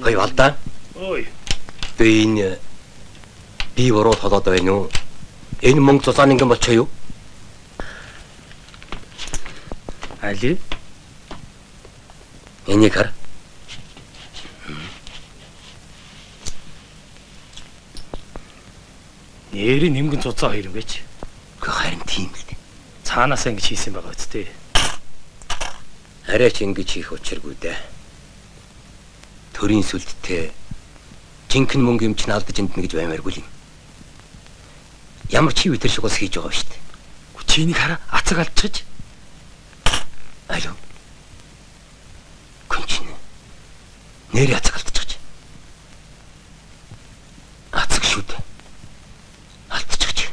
Ой валда. Ой. Би бороо толоод байна уу? Энэ мөнгө цуцаан ингэн болчихё юу? Али? Энийг хар. Нэрийн нэмгэн цуцаа хоёр юм гэж. Харин тийм л дээ. Цаанаас ингэж хийсэн байгаа үсттэй. Арай ч ингэж хийх учиргүй дээ. Төрийн сүлдтэй жинхэнэ мөнгө юм чинь алдаж энд нэгж баймааргүй юм. Ямар ч хий тэр шиг ус хийж байгаа шүү дээ. Чинийг хараа ацаг алдчихж. Алуу. Күнчин. Нэр ацаг алдчихж. Ацаг шүү дээ. Алдчихж.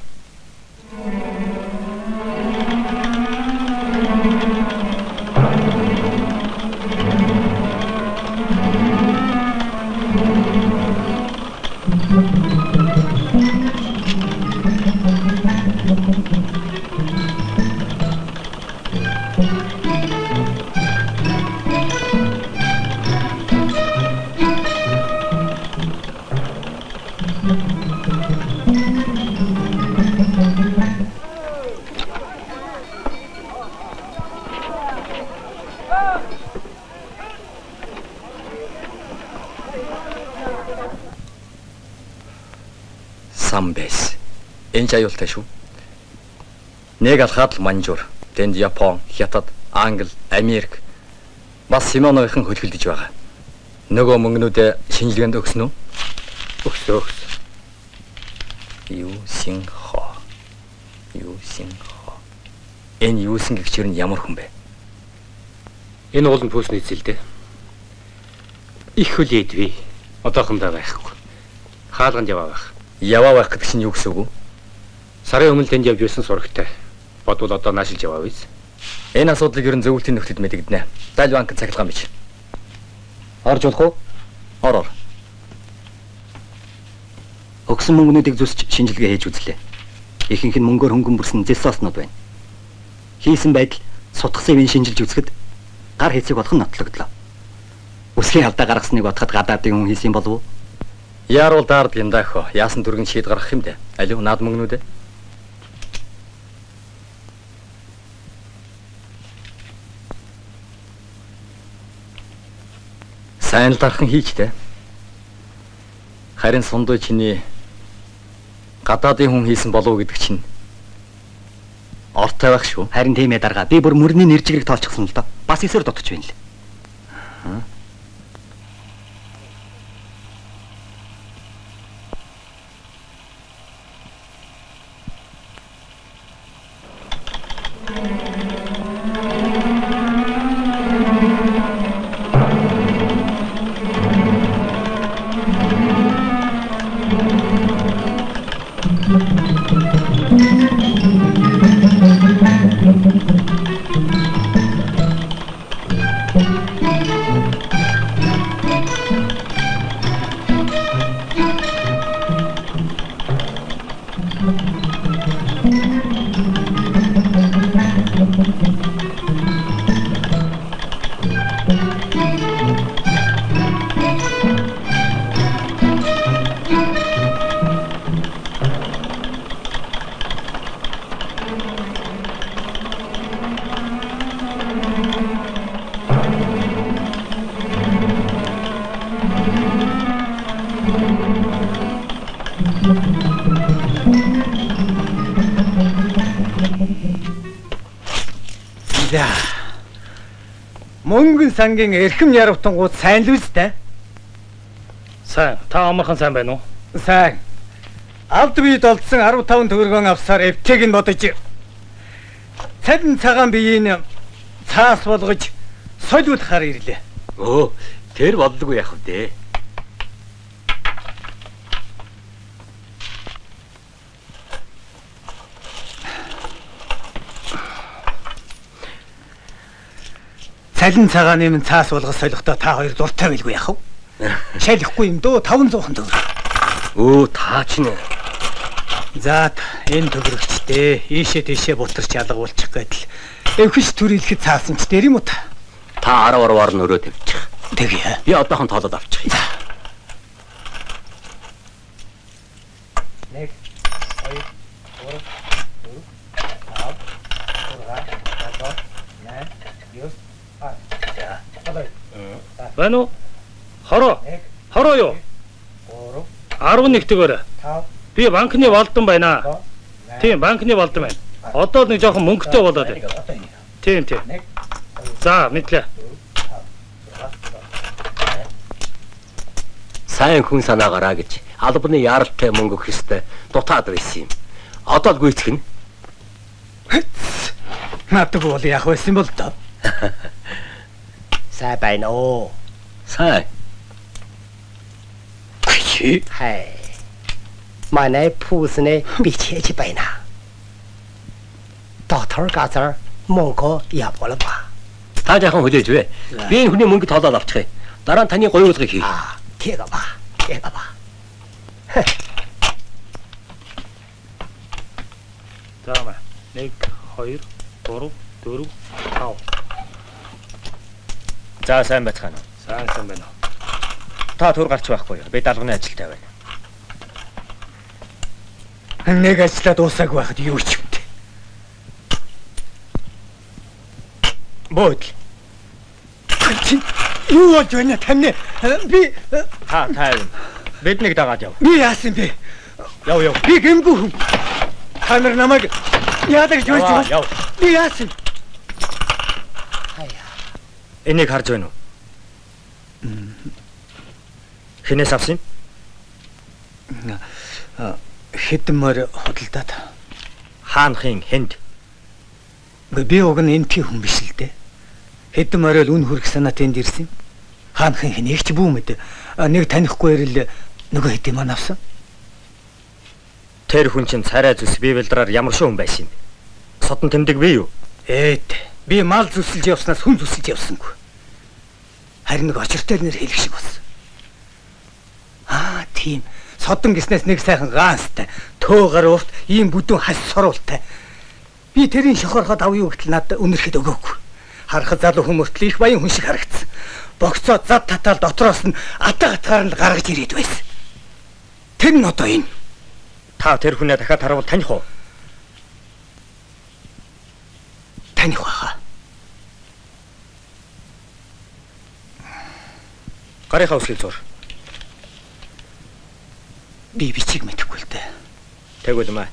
Самбэс. Энэ аюултай шүү. Нэг алхаад л манжуур. Тэнд Япон, Хятад, Англи, Америк бас Симоновын хөлхөлдөж байгаа. Нөгөө мөнгнүүдээ шинжилгээнд өгсөн үү? Өгсөн. Юу синхо. Энэ юусэн гэгчээр нь ямар хүн бэ? Энэ уулын пүүсний зэлдэ. Их хөл идвэ. Одоохондоо байхгүй. Хаалганд яваа байх. Яваа байх гэдэг чинь юу гэсэн үг вэ? Сарын өмнө тэнд явж байсан сурагтай. Бодвол одоо наашилж яваа биз? Энэ асуудлыг ер нь зөвлөлтийн нөхдөд мэдэгдэнэ. Даль банкын цахилгаан бич. Орж болох уу? Ороор. Өгсөн мөнгнүүдийг зүсч шинжилгээ хийж үзлээ. Ихэнх нь мөнгөөр хөнгөн бүрсэн зэлсооснууд байна. Хийсэн байдал сутгасыг нь шинжилж үзэхэд гар хэцэг болох нь нотлогдлоо. Үсгийн алдаа гаргасныг бодоход гадаадын хүн хийсэн болов уу? Яарал даард юм даахо. Яасан дүргэн шийд гаргах юм дээ. Алив наад мөнгнүүдээ. Сайн л дархан хийчтэй. Харин сундуу чиний гадаадын хүн хийсэн болов уу гэдэг чинь ортой байх шүү. Харин тийм ээ дарга. Би бүр мөрний нэржигрийг тоолчихсон л доо. Бас эсээр дутчих байна л. Мөнгөн сангийн эрхэм яравтангууд сайн л үстэй. Сайн. Та амархан сайн байна уу? Сайн. Алд бие долдсон 15 төгрөгөн авсаар эвтэйг нь бодож цалин цагаан биеийн цаас болгож солиулахаар ирлээ. Өө, тэр бодлого яах вэ? Цалин цагааны минь цаас болгож солихдоо та хоёр дуртай байлгүй яах вэ? Шалихгүй юм дөө 500 төгрөг. Өө, таа ч нэ. За энэ төгрөгчтэй ийшээ тийшээ бутарч ялгуулчих гэдэл эвхэш төрөлхөд цаасан ч дээр юм уу та? Та 10 орвоор нь өрөө тавьчих. Тэгээ. Би одоохон тоолоод авчих. 1 2 3 4 5 6 7 8 9 10. Байна уу? Хороо. Хороо юу? 11 дэгээрээ. 5 Би банкны болдон байна. Тийм, банкны болдон байна. Одоо нэг жоохон мөнгөтэй болоод байна. Тийм. За, мэдлээ. Сайн хүн санаагаараа гэж албаны яаралтай мөнгө өгөх ёстой дутаад байсан юм. Одоо л гүйцэх нь. Надад бол яах байсан бол доо. Сайн байна уу? Сайн. Чи Хай. Манай пүүснэ бичээж байна. Доктор газар мөнгө явуулаа ба. Та жаахан хүлээж вэ. Би энэ хүний мөнгө тоолоод авчихъя. Дараа нь таны гоёулгыг хий. Тэга ба. За маа. 1 2 3 4 5. За сайн байцгаана. Сайн байна. Та түр гарч байхгүй юу? Би даалганы ажилтай байна. Нэг ажиллаад дуусаагүй байхад юу ч юм бэ? Бод. Юу болж байна тань? Би Та юм. Биднийг дагаад яв. би яасан бэ? Яв. Би гэмгүй хүн. Та нар намайг яадаг гэж болж байна? Яв. Би яасан? Энийг харж байна уу? Хинээс авсан юм? Хэдэн мөр хөдөлдөөд. Хаанхын хэнд. Би уг нь энти хүн биш л дээ. Хэдэн морил үн хүрэх санаа тэнд ирсэн. Хаанхын хэнийгч бүү мэд. Нэг танихгүй ирэл нөгөө хэдийн маань авсан. Тэр хүн чинь царай зүс бивэлдраар ямар шуун байсан юм. Содон тэмдэг би юу? Би мал зүсэлж явснаас хүн зүсэлж явсангүй. Харин нэг очиртой нэр хэлэх шиг болсон. Тийм. Содон гиснээс нэг сайхан гаанстай, төөгөр урт, ийм бүдүүн хас соруултай. Би тэрийн шохорхоод авъя гэтэл надад үнэрхэд өгөөгүй. Харахад залуу хүмүүст их баян хүн шиг харагдсан. Богцоо зад татаал дотроос нь атаа гатгаар нь гаргаж ирээд байсан. Тэр нь одоо энэ. Та тэр хүнээ дахиад харавал таних уу? Таних баха. Гарийнхаа үсгийг зур. Би бичиг мэдэхгүй л дээ. Тэгвэл маа.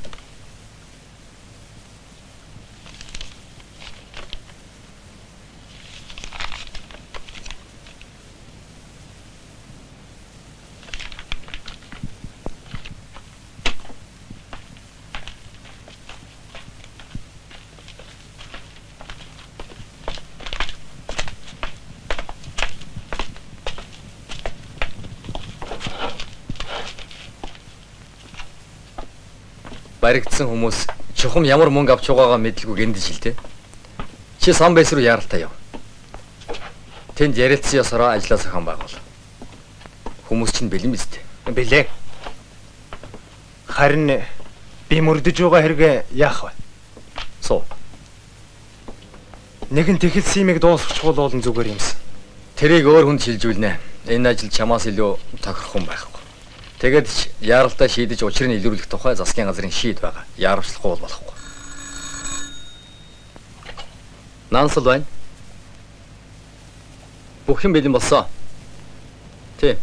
Баригдсан хүмүүс чухам ямар мөнгө авч байгаагаа мэдлгүй гэнэж шилтэй. Чи сан байс руу яаралтай яв. Тэнд ярилцсан ёсороо ажлаа сахан байгуул. Хүмүүс чинь бэлэн биз дээ. Билээ. Харин би мөрдөж байгаа хэрэгээ яах вэ? Суу. Нэгэн тэхэлсэн юмыг дуусгачихвол болон зүгээр юмсан. Тэрийг өөр хүнд шилжүүлнэ. Энэ ажил чамаас илүү тохирох юм байхгүй. Тэгээд ч яаралтай шийдэж учрыг илрүүлэх тухай засгийн газрын шийд байгаа. Яарвчлахгүй бол болохгүй. Нансал байна. Бүх юм бэлэн болсон. Тий.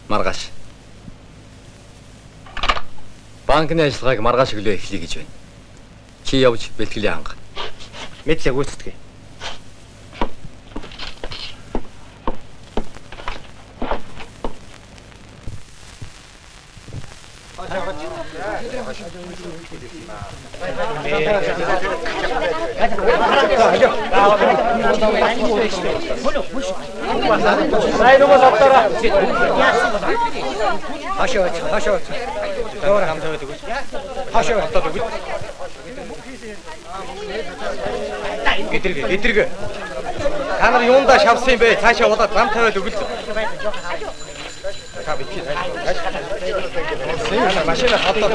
Маргааш. Банкны ажиллагааг маргааш өглөө эхлэе гэж байна. Чи явж бэлтгэлээ ханга. Мэдлэг гүйцэтгэе. Эдэрэг. Та нар юундаа шавсан юм бэ? Цаашаа удаад зам тавиад өгөл. Та бичиж машина хатаад.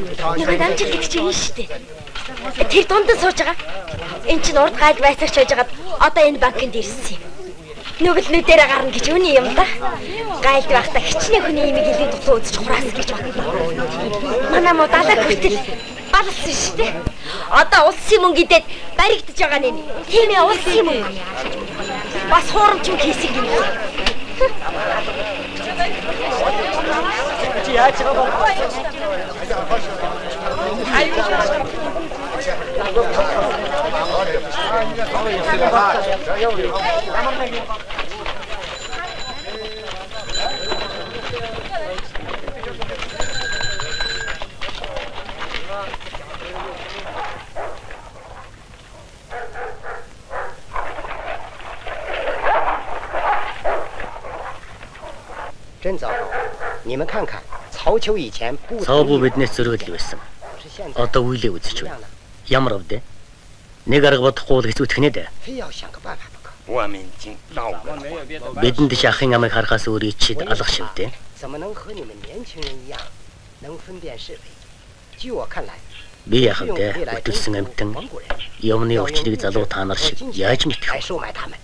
Нэг дамжуулдаг чинь энэ шүү дээ. Тэр дунд нь сууж байгаа. Энд чинь урд гайлд байцаагч байж байгаад одоо энэ банкнд ирсэн юм. Нүгэлнүүдээрээ гарна гэж үний юм да. Гайлд байхдаа хичнээн хүний имийг илүү дутуу үзэж хураас гэж бодлоо. Манай муу далаа хүртэл балсан шүү дээ. Одоо улсын мөнгө идээд баригдаж байгаа нэ. Тийм ээ улсын мөнгө. Бас хуурамч юм хийсэг юм. Чи яаж байгаа бэ?真糟糕！你们看看，曹丘以前不 Цаавуу биднээс зөргөл байсан. Одоо үйлээ үзэж байна. Ямар өвдөө? Нэг арга бодохгүй л хэцүүтгэнэ дээ. 非要想个办法不可。 Бидэнд шахын амыг харахаас өөрийг чид алах шивдээ. 怎么能和你们年轻人一样，能分辨是非？据我看来， Би яхав дээ. Өтөлсөн амтан юмны учрыг залуу та нар шиг яаж 来 мэдэх вэ? 收买他们，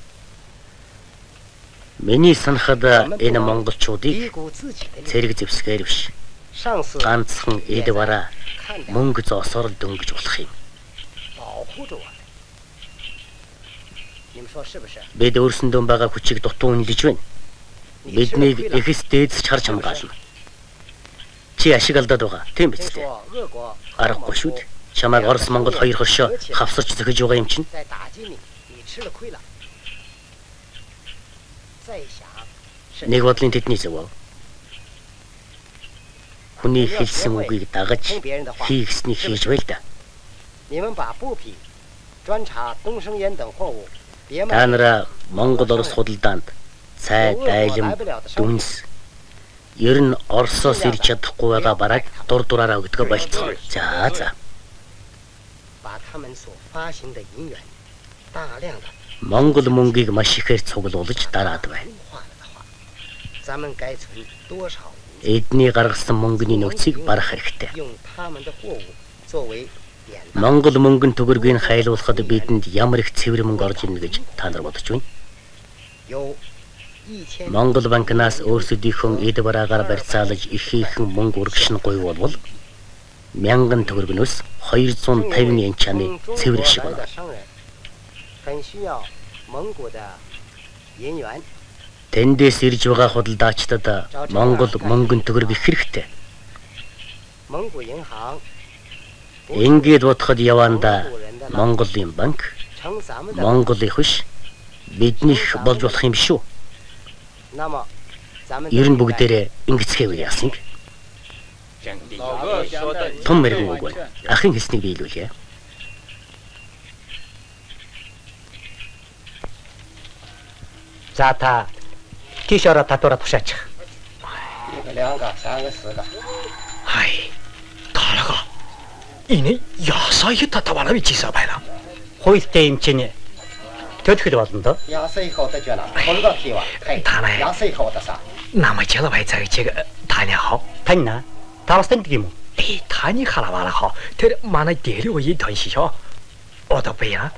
Миний санахад энэ монголчуудыг 低估自己的力量。 цэрэг зэвсгээр биш. 上司 Ганцхан эд бараа 看着 мөнгө зоосоор л дөнгөж болох юм. 保护着我们，你们说是不是？ Бид өөрсөндөө байгаа хүчийг дутуу үнэлж байна. 你吃了 Биднийг 亏了。 эхэс дээдс харж хамгаална. Чи ашиг алдаад байгаа. Тийм 别 биз дээ. 说俄国 Аргагүй шүү дээ. Чамайг Орос Монгол хоёр хоршоо хавсарч зөхөж байгаа юм чинь. 在打击你，你吃了亏了。再想是 Нэг бодлын тэдний зөв. Хүний хэлсэн үгийг дагаж 听别人的话， хийгснийг хийж байл да. 你们把布匹专查东升烟等货物，别 Та 卖。 нараа Монгол Орос худалдаанд цай, дайлам, дүнс ер нь Оросоос ирж чадахгүй байгаа бараг дур дураараа өгдөгөө болцгоо. За. 把他们所发行的银元大量的 Монгол мөнгийг маш ихээр цуглуулж дараад байна. 融化了的话，咱们该存多少 Эдний гаргасан мөнгөний нөөцийг барах хэрэгтэй. 用他们的货物作为典当？ Монгол мөнгөн төгрөгийг хайлуулахад бидэнд ямар их цэвэр мөнгө орж ирнэ гэж та нар бодож байна. 有1000 Монгол банкнаас өөрсдийнхөө эд бараагаар барьцаалж ихээхэн мөнгө урагшин гуйвуулбал 1000 төгрөгнөөс 250 yen чаны 从中 цэвэр 国 шиг 来 байна. 的商人很需要蒙古的银元， Тэндээс ирж байгаа худалдаачдад Монгол мөнгөн төгрөг их хэрэгтэй. 蒙古银行 Ингээд бодоход яванда Монголын банк 称咱们的， Монголын хөш биднийх болж болох юм шүү. 那么咱们 Ер нь бүгдээрээ ингэцгээв яасан юм. 老哥说的 Том мэрэгэн үг байна. Ахын хэлснийг биелүүлье. За та тийш ороод татвараа тушаачих. 一个、两个、三个、四个， Хай. Таалага. Энэ ясаа их татвараа бичээсаа байна. Хуйлтай юм чинь төдөхөд болно доо. 压碎以后的卷了，蒙个屁哇！嘿，他来压碎以后的啥？ Намайг байцаагчиг тааны хав. Таньна. Тавстан гэдэг юм уу? Тааны халаваа хав. Тэр манай дээр үеийн тоншишоо. Одоо бая.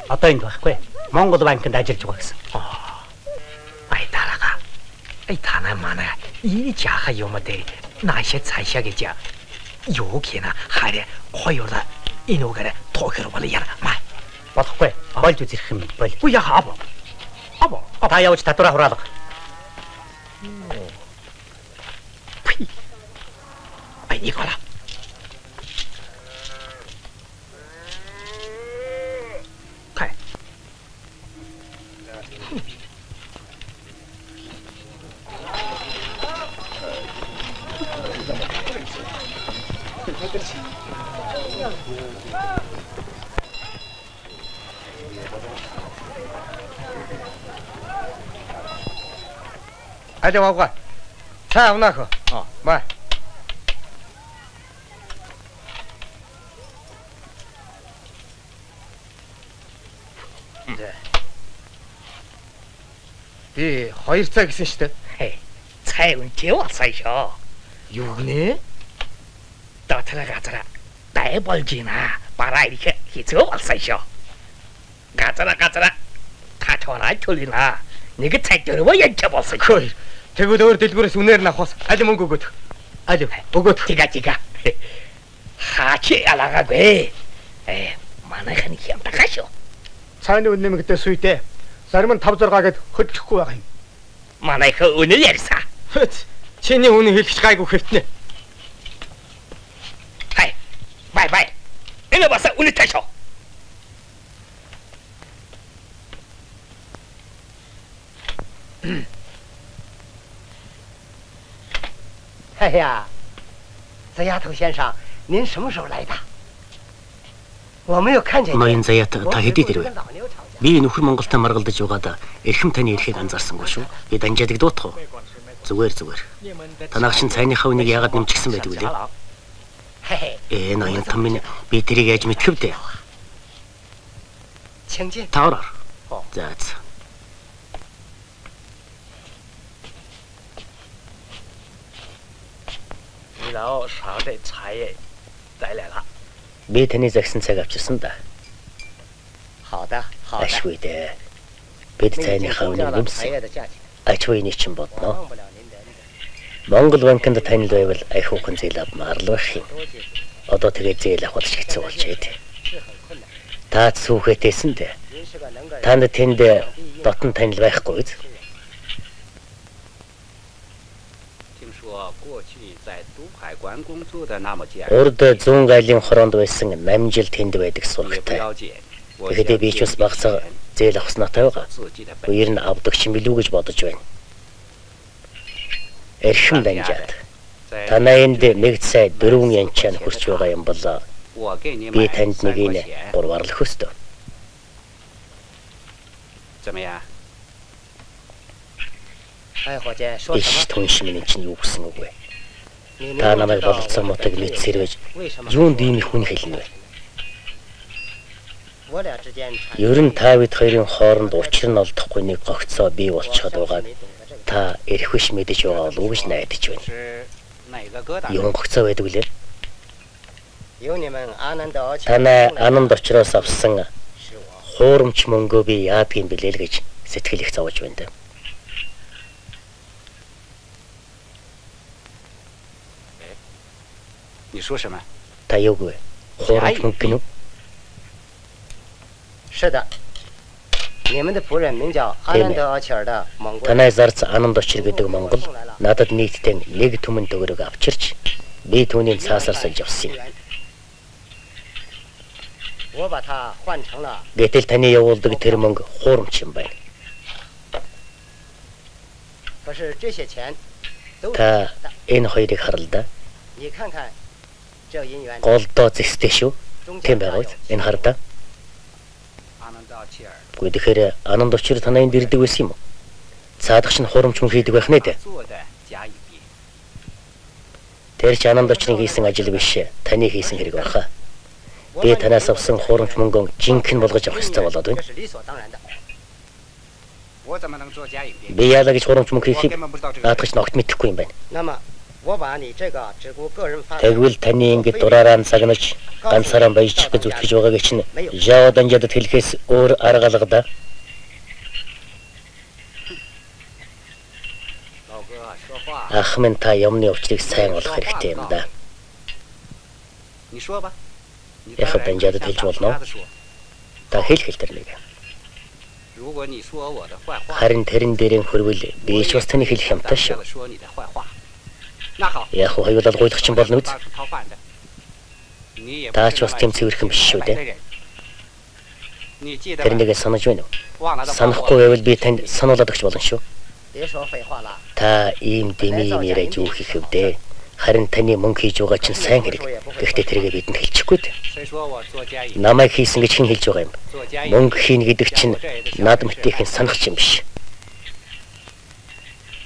Одоо энд байхгүй. Монгол банкнд ажиллаж байгаа гэсэн. Таалага. Танай манай 이 자하 요마데 나시 차샤 гэж юу гинэ хараа хоёулаа энэ үгээр тоохор бол яа маа бодохгүй болж үзэх юм бол үе яа або та явж татвараа хураалга ай Никола кай哎，这王官，菜我那喝啊，买。 Би 2 цаг гэсэн шүү дээ. цай үнтэй басаашаа юу гинэ та газар дай болж байна. Бараа ирэх хэцүү болсон шүү. Газар тачаараа чулина. Нэг цаг дөрөв янч болсон. Хөөе. Тэгвэл өөр дэлгүүрээс үнээр нь авахс. Аль мөнгө өгөөд. Аль өгөөд. Тига. Хаач алаагүй. Манайхан хямдгаа шүү. Цааны үн нэмэгдээс үйдээ. Зарим нь 5 6 гэд хөдлөхгүй байгаа юм. Манайхан үнэ ярьсан. Чиний үнэ хэлчих гайгүй хэвтнэ. Бай. Энэ баса үнэ ташоо.哎呀，这丫头先生，您什么时候来的？我没有看见。 Ноён заяат та хэдий дэрвэ? Би нөхөр Монголтой маргалдаж угаад эрхэм таны ирэхийг анзаарсангүй шүү. Би данжаадаг дуутах уу? Зүгээр. Танаас чинь цайныхаа үнийг яагаад нэмчихсэн байдаг вэ? Ноён том минь би тэрийг яаж мэдхэв дээ? 请进。 Та ороо. За. 你老烧的茶叶带来了。 Би таны загсан цаг авчирсан да. 好的。 Ашгүй дээ. Бид цайныхаа үнийг нэмсэн. Ачвыны чинь бодно. 忘不了您的。 Монгол банкнд танил байвал айхуухан зээл авмаар л байх юм. Одоо тэгээ зээл авах ч хэцүү болчихээ. 是很困难。 Та сүүхэтээсэн дээ. 您是个能干人。 Танд тэнд дотн танил байхгүй үү? 听说过去在督海关工作的那么家人 Урд 100 айлын хороонд байсан 8 жил тэнд байдаг 也不 сурагтай. 了解，我 Тэгэхдээ би ч бас багцаа зээл авснаатай байгаа. 自己的本 Үер нь авдаг ч юм билүү гэж бодож байна. Эрхэм данжаад. 在 Танаа энд нэг сая 4 янчаан хүрч байгаа юм бол 我给你 би 买 танд 3 块 нэгийг 钱， 3-аар л хөстөө. 怎么样？ 哎，伙计，说 Иш 什么？ түнш минь чинь юу гэсэн үг вэ? 你 Та 能不 намайг 知道 бололцсон 我 мотог 的 нийт сэрвэж 为什么？ юунд ийм их хүн хэлнэ вэ? 我俩之间产 Ер нь та бид хоёрын хооронд учир нь олдохгүй нэг гогцоо бий болчиход байгааг 没懂得这个。 та эрхвиш мэдэж байгаа болов уу гэж найдаж байна. 是哪个疙瘩？ Юун гогцоо байдаг үлээ? 有你们阿南岛 Танай ананд очроос авсан 是我。 хуурамч мөнгөө би яадгийн билээ л гэж сэтгэл их зовж байна даа. 你说什么？ Та юуг вэ? Хуурамч мөнгө гинүү? 是的，你们的仆人名叫阿南德奥切尔的蒙古人。 Танай зарц ананд очир гэдэг Монгол надад нийтдээ нэг түмэн төгрөг авчирч би түүний цаасаар сольж авсан юм. 我把它换成了 Гэтэл таны явуулдаг тэр мөнгө хуурамч юм байна. 可是这些钱都是 Та 的。 энэ хоёрыг харал да. 你看看这姻缘 Голдоо зэстэй шүү. 中 Тийм 间 байгаа 哪 биз? 有 Энэ хар да. 阿南道切尔 Гэхдээ тэгэхээр ананд очир танай энд ирдэг байсан юм уу? Цаадах нь хуурамч мөнгө хийдэг байх нэ дээ. 做的甲乙丙， Тэр ч ананд очрын хийсэн ажил биш. Таны хийсэн хэрэг байна. Би танаас авсан хуурамч мөнгөө жинхэнэ болгож авах хэрэгтэй болоод 这 байна. 是理所当然的。 我怎么能做甲乙丙？ Би яалаа гэж хуурамч мөнгө 我 хийхийг 根本不知道这个。 наадах ч ногт мэдэхгүй юм байна. 那么我把你这个只顾个人发展， Тэгвэл таны ингэж дураараа цагнаж ганцаараа баяжчих гэж зүтгэж байгааг чинь Жао данжаад хэлэхээс өөр арга алга да. 老哥说话， Ах минь та юмны учрыг сайн олох хэрэгтэй юм да. 你说吧。你 Я 当然 хоть данжаад 可以 хэлж 像 болно. 大家的说， Та хэл тэрнийг. 如果你说我的坏话， Харин тэрэн дээрэн хөрвөл би ч бас таны хэлэх 当 юмтай 下 шүү. 的说你的坏话。那好， Яг уу хоёулаа гуйлах чинь болно үз. 到处讨饭的，你也不 Та 是 ч бас тийм цэвэрхэн биш шүү 白的 дээ. 人。你记得吧？ Тэрнийг санаж байна уу? 忘了的话， Санахгүй байвал би танд сануулад өгч болно шүү. 别说废话了。 Та ийм дэми юмэрэж юу хийх вэ? Харин таны мөнгө хийж байгаа чинь сайн хэрэг. Гэхдээ тэргээ бидэнд хэлчихгүй дээ. 谁说我做甲乙？ Намайг хийсэн гэж хэн хэлж байгаа юм? 做甲乙 Мөнгө хийн гэдэг чинь над мэтийнхэн санах юм биш.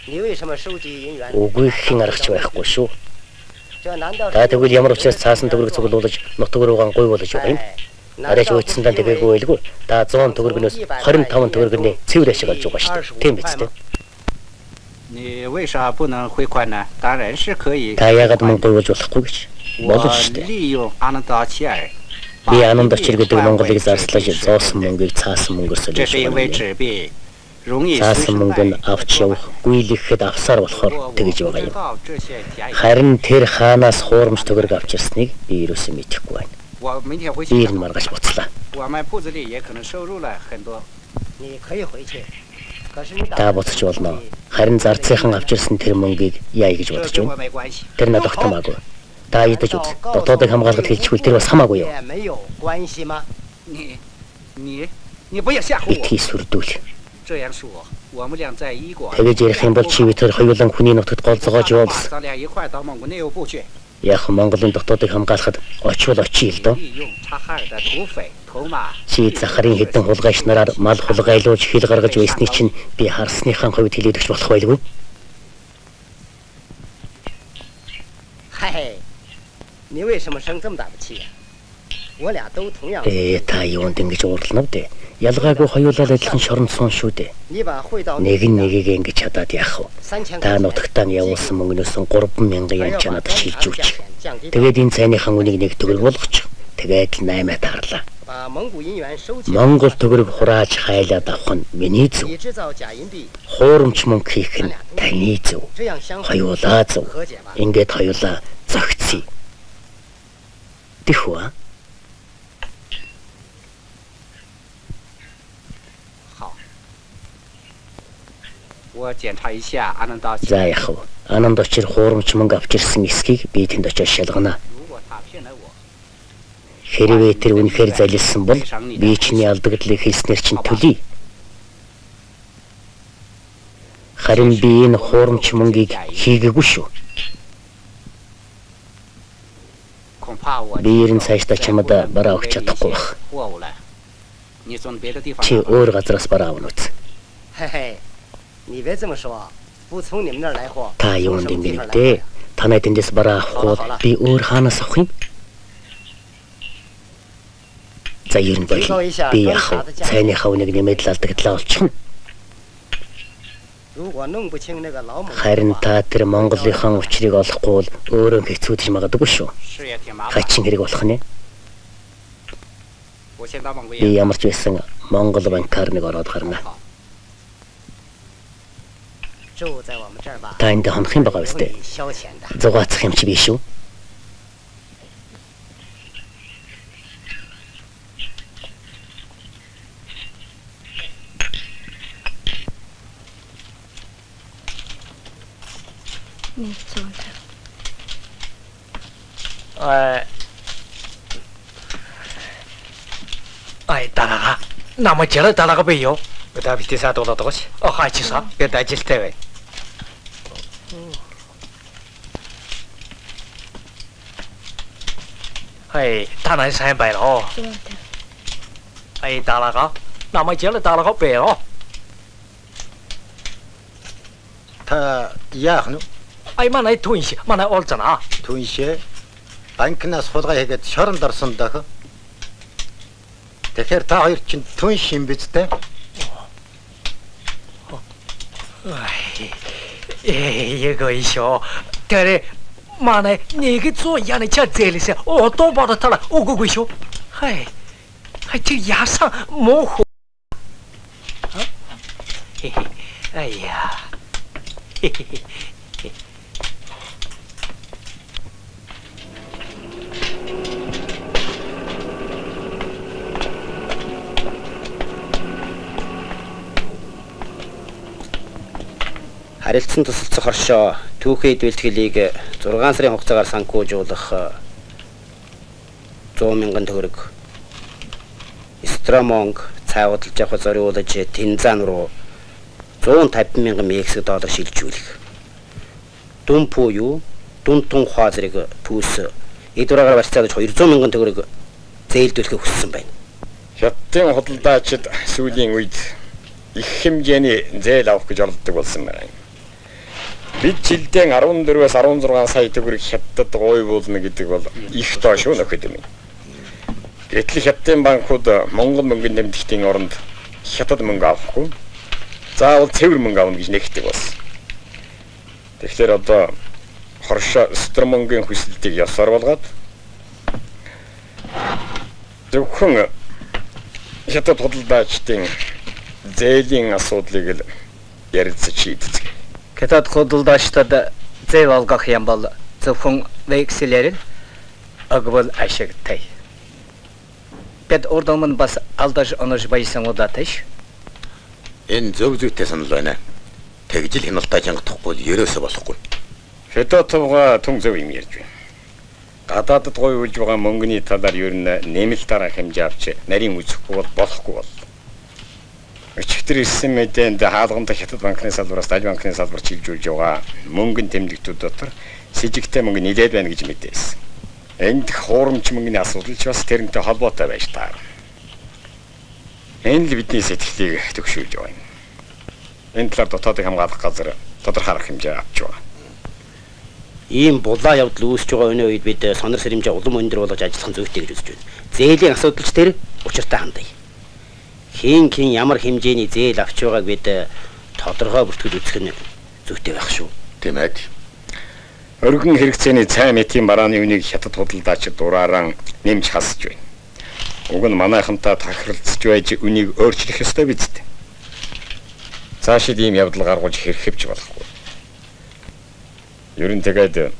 你为什么收集银元？ Үгүй хэн аргач байхгүй шүү. 这难道 Та тэгвэл ямар учраас цаасан төгрөг цуглуулж нутг руугаан гуй болж байгаа юм? 难 Арайч 道 уйдсандаа тэгээгүй байлгүй. Та 100 төгрөгнөөс 25 төгрөгний цэвэр ашиг олж байгаа шүү дээ. Тийм биз дээ. 你为啥不能汇款呢？当然是可以。 Та яагаад мөнгө гуйж болохгүй гэж? Болно шүү дээ. 利用阿南岛契尔， Би Ананд очир гэдэг Монголыг зарслаж зоосон мөнгийг цаасан мөнгөөр 这 солих 是因为 юм. 纸币容易随 Цаасан 身 мөнгө 带 нь авч явах, гүйлгэхэд авсаар болохоор 我 тэгж 不 байгаа 知 юм. 道这些田野， Харин тэр хаанаас хуурамч төгрөг авч ирснийг би ерөөсөө мэдэхгүй байна. 我明天回去 Би 找 энэ маргаж буцлаа. 我们铺子里也可能收入了很多。 你可以回去，可是你 Та буцаж болно. Харин зарцынхан авч ирсэн тэр мөнгийг яа гэж 这 бодож 跟 байна. 我没关系。 Тэр надад тогтмаагүй. Та идэж үз. Дотоодыг хамгаалахад хэлчихвэл тэр бас хамаагүй юу? 也没有关系吗？ 你不要吓唬我， Итгий сүрдүүл. 这样说，我们俩在医馆， Тэгэж ярих юм бол чи бид хоёулаа хүний нутагт голцоогоож 把 явуулсан. 咱俩一块到蒙古内务部去， Яг Монголын дотоодыг хамгаалахад очивол очие л доо. 利用察哈尔的土匪头马， Чи Захарын хэдэн хулгайч нараар мал хулгайлуулж хил гаргаж байсныг чинь би харсныхан хувьд хэлээд өгч болох байлгүй. 嗨，你为什么生这么大的气呀？我俩都同样。 Та юунд ингэж уурлана вэ? Ялгаагүй хоёулаа л адилхан шоронд суун шүү дээ. 你把汇到 Нэг нь нэгийг ингэж чадаад яах вэ? 3000 Та нутагтаа явуулсан мөнгнөөс 3,000 yen чанад шилжүүлж. 降低， Тэгээд энэ цайныхан үнийг нэг төгрөг болгоч. Тэгээд л 8 таарлаа. 把蒙古银元收起， Монгол төгрөг хурааж хайлаад авах нь миний зөв. 以制造假银币， Хуурамч мөнгө хийх нь таны зөв. 这样相互 Хоёулаа зөв. 和解吧。 Ингээд хоёулаа зогцъё. Тэхүү аа. 好，我检查一下阿南岛契 За 尔， яах вэ? Ананд очир хуурамч мөнгө авч ирсэн эсхийг би тэнд очиж шалгана. 如果他骗了我， Хэрвээ тэр үнэхээр залилсан бол би чиний алдагдлыг хэлснээр чинь төлөе. Харин би энэ хуурамч мөнгийг хийгээгүй шүү. 恐怕我 Би ерэн цаашдаа чамд бараа өгч чадахгүй байх. 货物了。你从别的地方 Чи 拿吧 өөр газраас бараа авна үз. 嘿嘿，你别这么说，不从你们那儿来货， Та 从 юунд 什么地 ингэ 方来 нэгдэ? 货呀？ Танай тэндээс бараа авахгүй би өөр хаанаас авах юм? За ер нь боё. Би яах вэ? Цайныхаа үнийг нэмээд л алдагдлаа олчихно. 如果弄不清那个老蒙， Харин та тэр Монголынхан учрыг олохгүй бол өөрөө хэцүүдэж магадгүй шүү. 是也挺麻烦。 Хачин хэрэг болох нэ. 我先到蒙古 Би 银行。 ямар ч байсан Монгол банкар нэг ороод гарна. 住在我们这儿吧， Та энд хонох юм байгаа 有 үстэй. 你消遣的。 Зугаацах юм чи биш үү? Дараага. Намайг жараа дараага бий юу? Та битээ саад болоод байгаа ш. Хаачихсан. Гэт ажилтай бай. Танай сайн байна. Дараага. Намайг жараа дараага бий юу? Та яах нь Манай түнш манай олзана. түншээ банкнаас хулгай хийгээд шоронд орсон дах. Тэгэхээр та хоёр чинь түнш юм биз дээ? 이거 이쇼. 대래 만에 네게 저 야네 차 제리세 어또 받았더라 오고 이쇼. 하이 저 야상 뭐호. 아이야. Харилцан тусалцах оршоо түүхий бэлтгэлийг 6 сарын хугацаагаар санхүүжуулах 100,000 төгрөг. Стромонг цаавдалж авах зориулж Тинзан руу 150,000 мексик доллар шилжүүлэх. Дүмпүү юу? Дүнтун хаа зэрэг түүс эдвэрээр барьцаалж 200,000 төгрөг зээлдүүлэхийг хүссэн байна. Хятадын худалдаачид сүүлийн үед их хэмжээний зээл авах гэж оролддог болсон байна. Бид жилдээ 14-өөс 16 сая төгрөг хятадд гуйвуулна гэдэг бол их тоо шүү нөхөд юм. Гэтэл хятадын банкуд Монгол мөнгөнд нэмэгдхийн оронд хятад мөнгө авахгүй. Заавал цэвэр мөнгө авна гэж нэгтгэдэг болсон. Тэгэхээр одоо хоршоо Стромонгийн хүсэлтийг ёсоор болгоод зөвхөн хятад худалдаачдын зээлийн асуудлыг л ярилцаж шийдэцгээе. Хятад худалдаачдад зээл олгох юм бол зөвхөн векселээр л огвол ашигтай. Бид урд өмнө бас алдаж онож байсан удаатай. Энэ зөв зүйтэй санал байна. Тэгж л хяналтаа жангахгүй л ерөөсө болохгүй. Федотовга түн зөв юм ярьж байна. Гадаадд гоё үлж байгаа мөнгөний талаар ер нь нэмэлт дараа хэмжээ авч нарийн үзэхгүй бол болохгүй бол. Өчигдөр ирсэн мэдээнд хаалганд Хятад банкны салбараас Даж банкны салбарт шилжүүлж байгаа мөнгөний тэмдэгтүүд дотор с жигтэй мөнгө нэлээд байна гэж мэдээсэн. Энд хуурамч мөнгөний асуудал ч бас тэрнтэй холбоотой байж таар. Энэ л бидний сэтгэлийг төгшүүлж байгаа юм. Энэ талаар дотоодыг хамгаалах газар тодорхой арга хэмжээ авч байгаа. Ийм булаа явдал үүсэж байгаа өнөө үед бид сонор сэрэмжээ улам өндөр болгож ажиллах зүйтэй гэж үзэж байна. Зээлийн асуудалч тэр учиртай хандая. Хин ямар хэмжээний зээл авч байгааг бид тодорхой бүртгэл үзэх нь зүйтэй байх шүү. Тиймээд Өргөн хэрэгцээний цай мэтийн барааны үнийг хятад худалдаачид дураараа нэмж хасж байна. Уг нь манайхантай тохиролцож байж үнийг өөрчлөх ёстой биз дээ. Цаашид ийм явдал гаргуулж хэрхэвч болохгүй. Ер нь тэгээд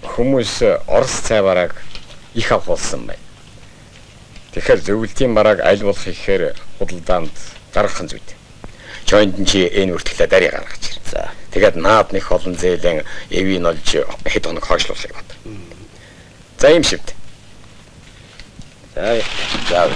хүмүүс Орос цай барааг их авахулсан байна. Тэгэхээр зөвлөлтийн барааг аль болох ихээр худалдаанд гаргах нь зүйтэй. Чойнд нь чи энэ үртгэлээ дарья гаргаж ир. За. Тэгээд наад нэг олон зээлийн эвийн олж хэд хоног хойшлуулах бат. За юм шивд. За. За.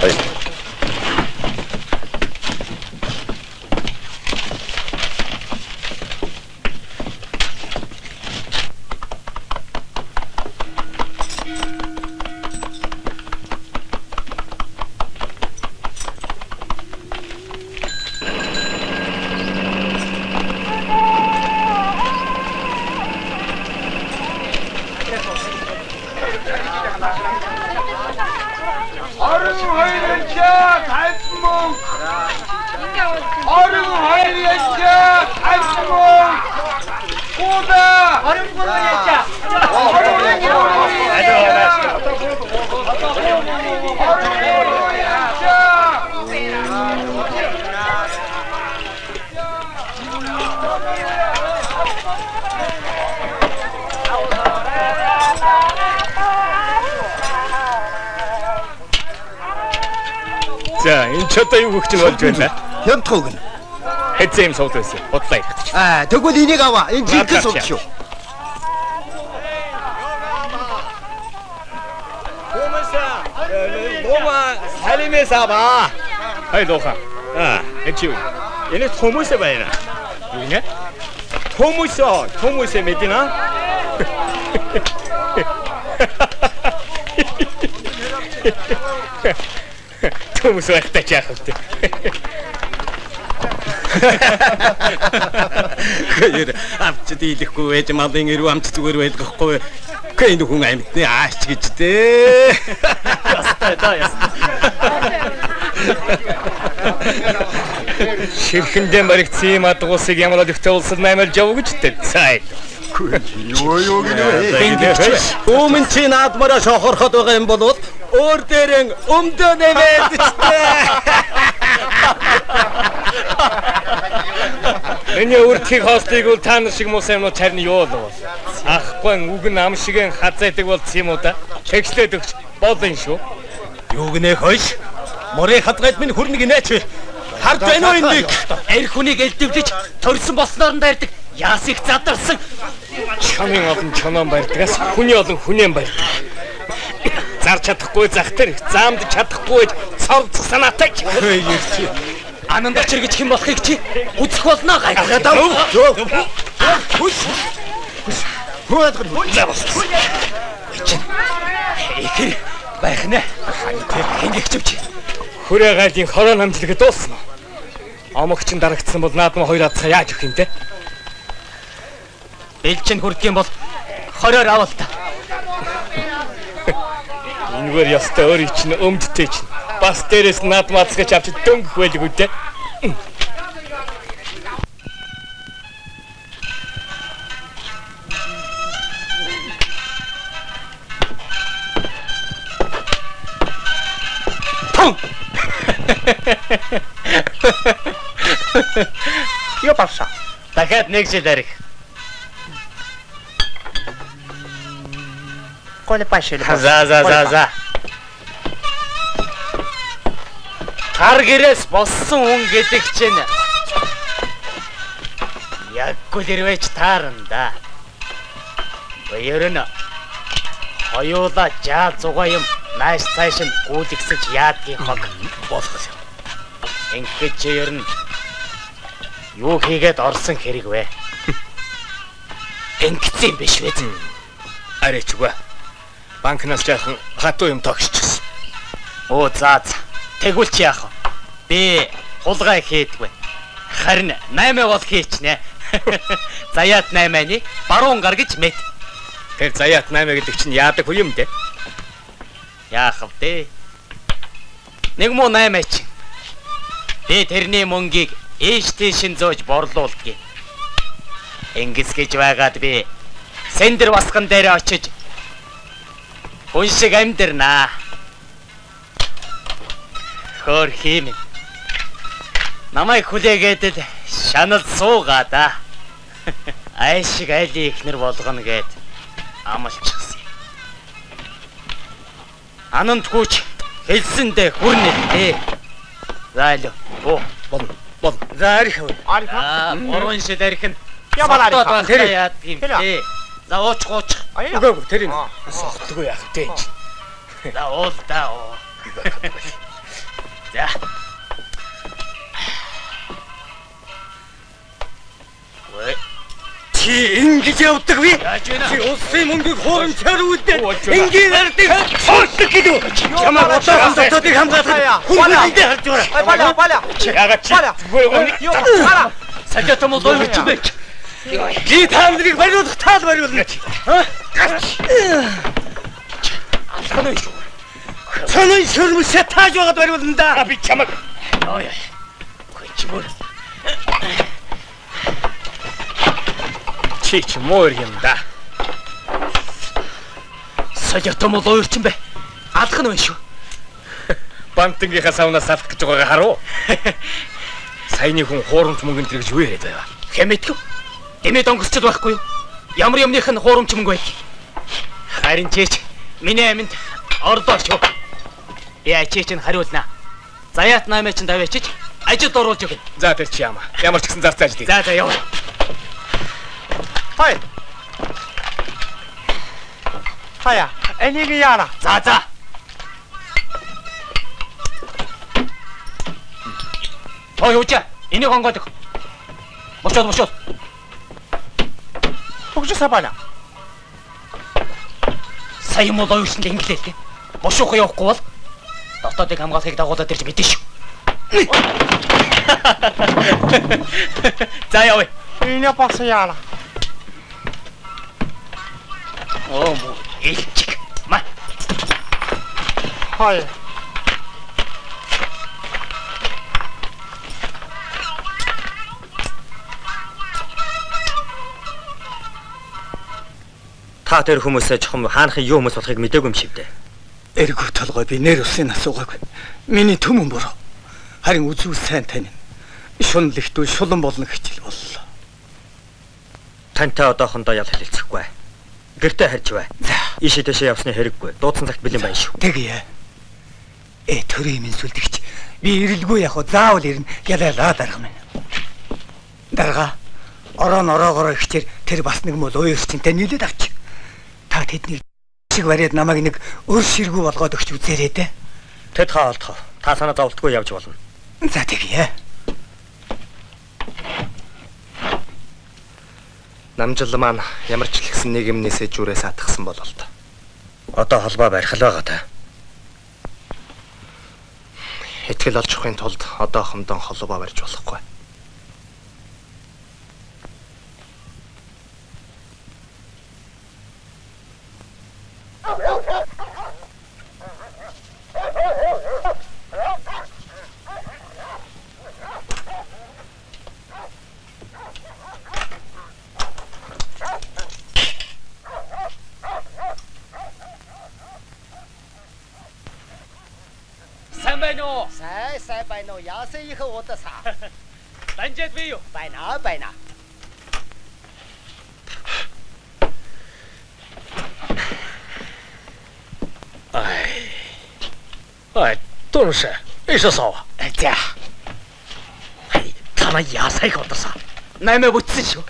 За, энэ ч одоо юу хөгч нь болж байна? хямдхан өгнө. Хэзээ юм сууд байсан? Бодлоо ихчих. Тэгвэл энийг аваа. Энэ жинхэнэ сууд шүү. Лома салимээс аваа. Хай лоха. Эчив. Энэ хүмүүсээ байна. Юу нэ? Хүмүүсээ мэдина. Хүмүүс байхтай яах вэ? Гэр авч дийлэхгүй байж малын ирүү амт зүгээр байлгахгүй. Кэн хүн амьтны аач гэж дээ. Ястай да ястай. Ширхэндээ баригдсан юм адгуусыг ямар л ихтэй улсад наймалж явуу гэж дээ. Цай. Юу гинэ? Өмнө чи наадмаараа шохорхоод байгаа юм бол өөр дээрэн өмдөө нэмээд чтэй. Эний үртгийг хоостыг бол та нар шиг муу юмнууд харин юу болов? Ахгүй үг нь ам шиг хазайдаг болсон юм уу да? Тэгслээд өгч болно шүү. Юу гинэ хойш? Морей хадгайд минь хүрнэг инээч. Харж байна уу энийг? Эр хүнийг элдвлэж төрсөн болсноор нь дайрдаг. Яас их задарсан. Чамын олон чонон барьдагаас хүний олон хүнэн барьдаг. Зарч чадахгүй захтар, заамд чадахгүй цорцох санаатай. Анандач гэж хэм болохыг чи үзэх болно гай. Ихэр байх нэ. Хэнгэгчвч. Хүрээ гайлын хорон хамжлага дуусна. Омогч нь дарагдсан бол наадмаа хоёр адцаа яаж өгөх юм те? Элчин хүрдэг юм бол хороор авал та. Энэгээр ястай өөрийн чинь өмдтэй чинь. Бас дээрээс наадмаацгаж авч дөнгөх байлгүй те. Юу болсоо? Дахиад нэг жил арих. Коле пашил. За. Гар гэрээс болсон хүн гэдэг чинь яг гүлэрвэж таарна. Ер нь хоёулаа жаа зугаа юм нааш цааш нь гүйлгсэж яадгийн хог болох юм. Ингээд чи ер нь юу хийгээд орсон хэрэг вэ? Ингэсэн биш вэ? Арайчгүй. Банкнаас жаахан хатуу юм тогшчихсан. Оо заа. Тэгвэл чи яах вэ? Би хулгай хийдгүй. Харин 8 бол хийчнэ. Заяат 8-ны баруун гар гэж мэд. Тэр заяат 8 гэдэг чинь яадаг хүн юм дээ. Яах вэ? Нэг муу 8 чинь. Би тэрний мөнгийг ээжтэйшин зөөж борлуулдгийг. Ингэс гэж байгаад би сэндэр басган дээр очиж хүн шиг амьдрнаа. Хөр хийм. Намайг хүлээгээд л шанал суугаа да. Айшиг айлын ихнэр болгоно гэд амлчихсан. Ананд гүч хэлсэндээ хүрнэ. Заалуу. Оо, бол. За арих. Орон шид арих нь. Ямар арих? Тэр яад юм бэ? За ууч. Үгүй тэр энэ сохтлгүй яах вэ? За уул да. За. Вэ? Чи ингэж явдаг вэ? Яаж вэ? Чи улсын мөнгийг хуурамчаар үлдээд энгийн ардыг хоолдог гэдэг. Ямар одоохон дотоодыг хамгаалах хүн үндэ харж байна. Баля. Ягаад чи? Бара. Сажатам бол ойч бэ? Би та нарыг бариулах таал бариулна. Алхана шүү. Цонын шөрмөсө тааж байгаад бариулна да. Би чамаг. Ой. Хөөч. Чи мөр юм да. Сажатам бол ойч бэ? Алхана байна шүү. Банкныхаа савнаас салах гэж байгаагаа харуу. Саяны хүн хуурамч мөнгөнд тэргэж юу яриад байв? Хэмэтгэв. Дэмэд онгоцчод байхгүй юу? Ямар юмных нь хуурамч мөнгө байв? Харин чийч миний аминд орлоо шүү. Би ачиж чинь хариулнаа. Заяат 8 чинь давьячиж ажилд оруулж өгнө. За тэр чи ямар ч гэсэн зарцаа ажил. За яв. Хаяа. Энийг яана. За. Той уучаа. Энийг онгодог. Мочоод. Бүгж сабана. Сая муу оюушнд инглээ л дээ. Бошуухан явахгүй бол дотоодыг хамгаалахыг дагуулад ирж мэдэн шүү. За явъя. Энэ босоо яана. Оо муу элчиг. Ма. Хаяа. Та тэр хүмүүсээ чухам хаанахын юу хүмүүс болохыг мэдээгүй юм шиг дээ. Эргүү толгой би нэр усын асуугаагүй. Миний төмөн буруу. Харин үзүүл сайн тань. Шунал ихтүү шулан болно хичээл боллоо. Тантай одоохондоо ял хэлэлцэхгүй. Гэртээ харж бай. Ийшээ тэшээ явсны хэрэггүй. Дуудсан цагт бэлэн байна шүү. Тэгье. Төрийн минь сүлдэгч. Би ирэлгүй яг заавал ирнэ. Ялаа дарга минь. Дарга. Ороогоор ихчээр тэр бас нэг мөл уурчинтай нийлээд авч. Та тэднийг шиг бариад намайг нэг өр ширгүү болгоод өгч үзээрэй дээ. Тэд хаалтах. Та санаа зовлтгүй явж болно. За тэгье. Намжил маань ямар ч л гэсэн нэг юмнээсээ жүрээс атгсан болол та. Одоо холбоо барих л байгаа та. Итгэл олж авахын тулд одоохондоо холбоо барьж болохгүй. байна уу? Сайн байна уу? Яасан их удасаа. Данжаад бий юу? Байна. Ай, тунш. Ишосоо. За. Тана яасаа их удасаа. Наймаа бүтсэн шүү.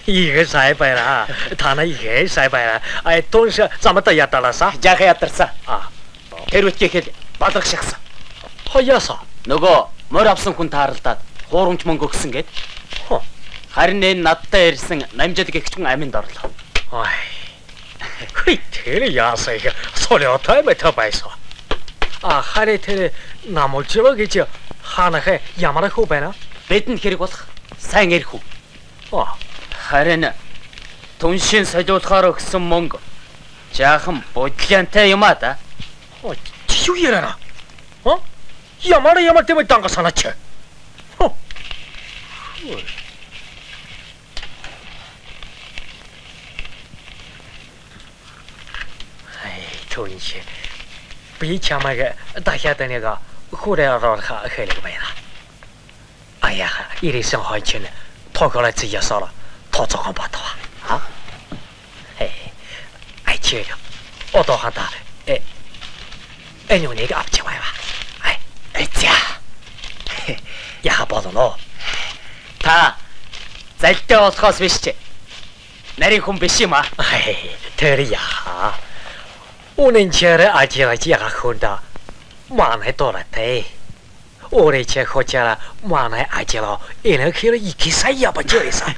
이게 사이바라. 타나 이게 사이바라. 아이 돈시 잠았다 야달라사. Жаахан ядарсан. Тэр үтгээхэд бадрах шахсан. Хоёосоо. Нөгөө морь авсан хүн тааралдаад хуурамч мөнгө өгсөн гээд. Харин энэ надтай ирсэн намжид гэгч хүн аминд орлоо. Хүй тэр яасаа их 소리어тай мэт байсоо. хари тэр намолжоо гэж хаанахэ ямар хөө байна? Бидэнд хэрэг болох сайн эрх үү? Харин түншин солиулахаар өгсөн мөнгө жаахан бодлянтай юм аа да. Чи юу ярана? Ямар тийм данга санаач. Түншин би чамайг дахиад нэг хүрээороор хэлэх байна. Аяха ирсэн хойчин тоглоц ясаар тооцоогоо батва. Айчи одоохондоо энүүнийг авч яваа. За. Яа болоно. Та залтай болохоос биш чи. Нарийн хүн биш юм аа. Тэр яа. Унэнчээр ажигач яхахунда манай доротей. Орече хочара манай ажиро энэхэр икисая бачоиса.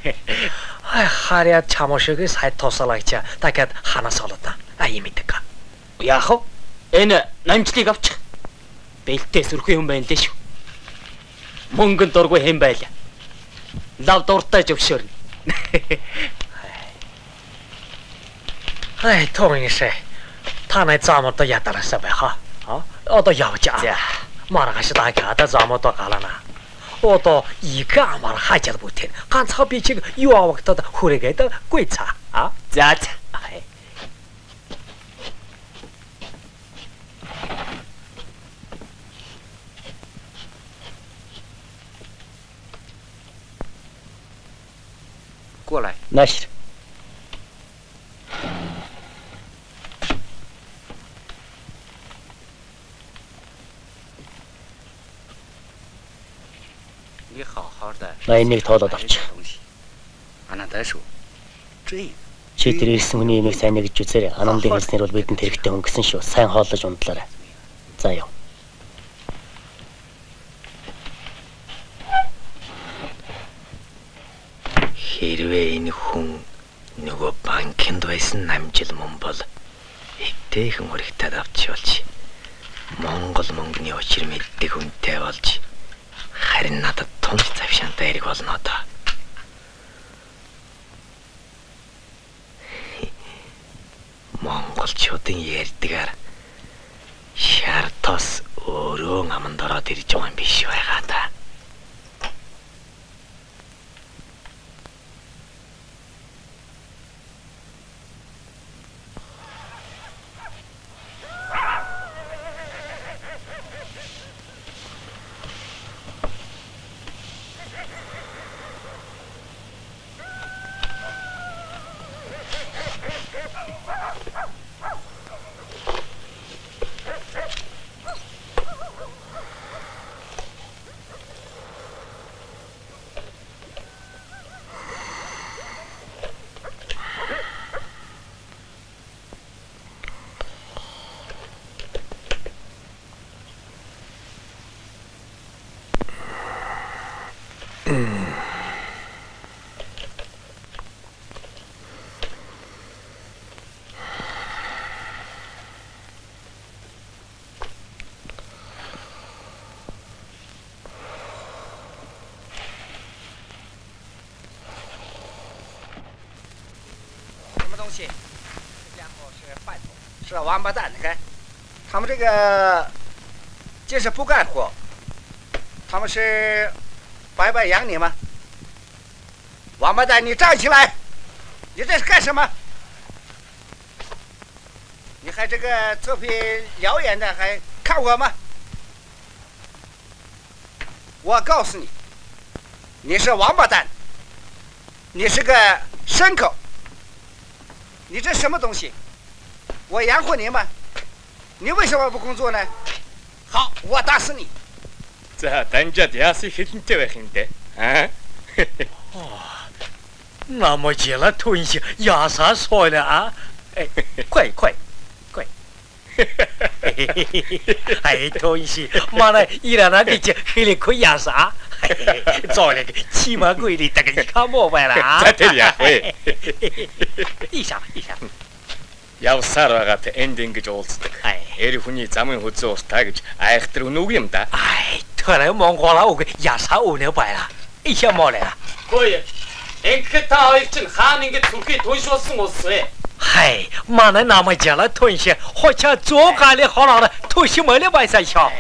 Харя чамошиг сай тосалагча такад ханасолота. Аимитка. Яах вэ? Энэ намжлыг авчих. Бэлтээ сүрхэн юм байна лээ шүү. Мөнгөнд дургүй хэм байла. Лав дуртай зөвшөөрнө. Томинишэ. Танай замото ядараса байха. Одоо явж аа. Маргаш дагада замото галана. Одоо ика амар хажал бүтэн. Ганцхан би чиг юу авагтад хүрээгээд гүйцаа. За. Гуалай. Нааш. Найныг тоолоод авч. Чи тэр ирсэн хүний имийг сайн нэгж үзээрэй. Анамдын хэлснээр бол бидэнд хэрэгтэй өнгөсөн шүү. Сайн хооллож ундлаарай. За яв. Хэрвээ энэ хүн нөгөө банкнд байсан намжил мөн бол эвтэйхэн урагтаад авч явуулж Монгол мөнгөний учир мэддэг хүнтэй болж харин надад тунц завшаантай хэрэг болно одоо. Монголчуудын ярьдгаар шар тос өөрөө аманд ороод ирж байгаа юм биш байгаа та.是王八蛋，你看，他们这个就是不干活，他们是白养你吗？王八蛋，你站起来！你这是干什么？你还这个臭皮獠眼的，还看我吗？我告诉你，你是王八蛋，你是个牲口，你这什么东西？我养活你吗？你为什么不工作呢？好，我打死你！ За данжаад яасан хэлэнтэй байх юм дээ. Аа? 나머지라 돈시 야사 소라. 꽌. 아이 돈시 마나 일하나 비지 힐리코 야사. 저래 치마 거리 다가 이카 뭐 봐라. 자들이야. 왜? 이사. Явсаар байгаатай энд ингэж уулздаг. Эр хүний замын хөзөө уртаа гэж айхтар өнөг юм да. 아이, 터라 몽골아 오게 야사 오네 봐라. 이샤 뭐래라. Хөөе. Ингээд та хоёр чинь хаана ингэж зүрхий түншүүлсэн улс вэ? 하이, 마나 나머지라 돈시 호차 쪼가리 호라라 토시 멀리 봐서셔.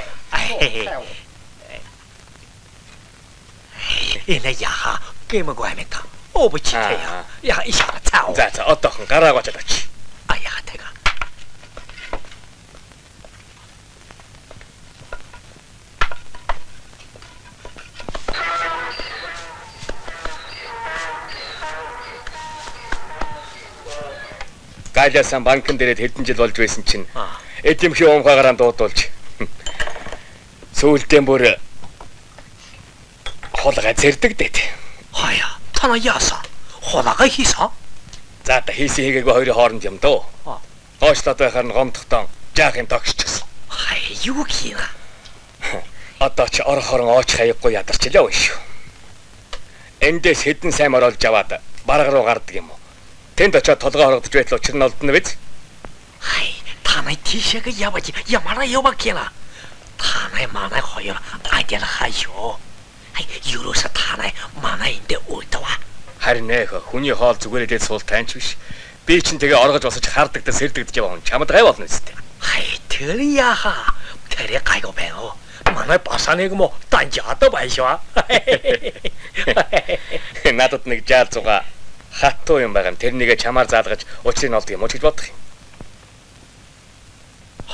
이래 야하 게임을 구하니까 오버치태야. 야, 이샤 차오. За одоохон гараагаа чадаач. 아야, 태가. Гайласан банкн дээрээ хэдэн жил болж байсан чинь эдэмхий уумхаагаар дуудуулж сүүлдээ бүр холгаа зэрдэг дээд. 하야, 타나 야사. 호나가 희사? За та хийсэн хийгээгүй хоёрын хооронд юм дөө. Хоошлоод байхаар нь гомдохтон жаах юм тогшчихсан. 하이, 유기나. Одоо ч ор хорон ооч хаяггүй ядарчлаа вэ шүү. Эндээс хэдэн сайн моролж аваад бараг руу гардаг юм уу? Тэнд очиод толгой хорогдож байтал учир нь олдно биз? 하이, 타나의 티셔가 야바지, 야마나 여바키나. 타나의 마나의 호여 아디라 하쇼. 하이, 유로사 타나의 마나인데 오이다와. Харин нэх хүний хоол зүгээр идээд суул таанч биш. Би чинь тэгээ оргож босож хардагдаж сэрдэгдэж яваа хүн чамд гай болно үстэй. 하이, 들이야하. 들이 가이고 배워. 마나의 바사네고 뭐 딴자도 봐이쇼. Надад нэг жаал зуга хатуу юм байгаа. Тэрнийгээ чамаар заалгаж учрыг нь олдох юм уу гэж бодох юм.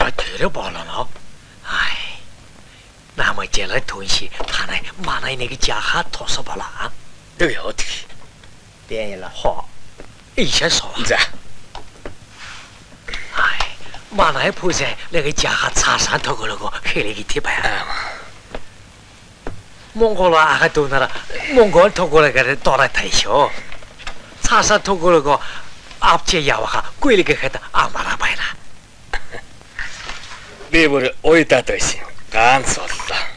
아, 들어봐라나. 아이, 나머지라 돈시 타나의 마나의 내게 자하 토서봐라. Тэгээ 어떻게?变了好，一些说。 За. 아이, 마나의 부세 내가 자하 차산 더 걸고 회력이 티봐야. 몽골 아가 도나라 몽골 더 걸어가래 돌아타이쇼. 차산 더 걸고 앞제 야와가 꿀리게 했다 아마라 봐라. Би бүр уйдаад байсан. Ганц боллоо.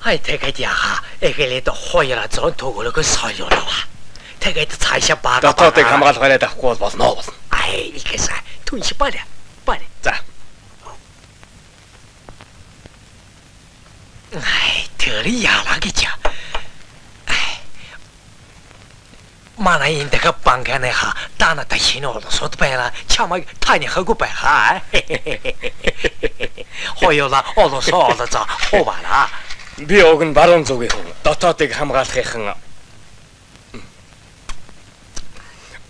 아이, 대가디야하 에겔레도 호여라 전 도걸고 서요라와. 대가디 차샤 바가. Дотоодыг хамгаалахаараа авахгүй бол болно болно. 아이, 이게사 돈시 빨리. За. 아이, 들이 야라기자. 아이, 마나인데가 방간에하 따나다 신호로 소드배라 참아 타니하고 배하. 호여라 얼어서 얼어서 호바라. Би уг нь баруун зүгийн хүн. Дотоодыг хамгаалахын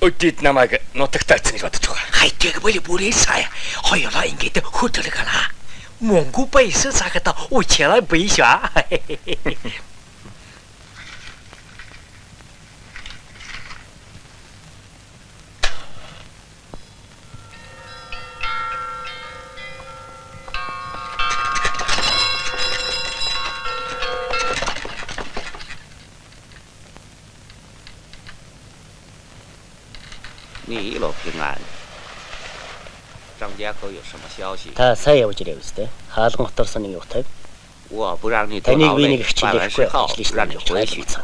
өдөд намайг нутагтайцсан гэж бодож байгаа. 아이, 되게 멀리 모르겠어요. 호여라 인게도 후들어가나. 몽고 베이스 사가다 오체라 베이샤.你一路平安。张家口有什么消息？ Та сайн явж ирээ үстэй. Хаалган готорсон нэг юутай. 我不让你多 Таныг 劳 би 累 нэг，办完事 хичээлэхгүй 后 ажиллаж 让你 намайг 回去。 байлгацсан.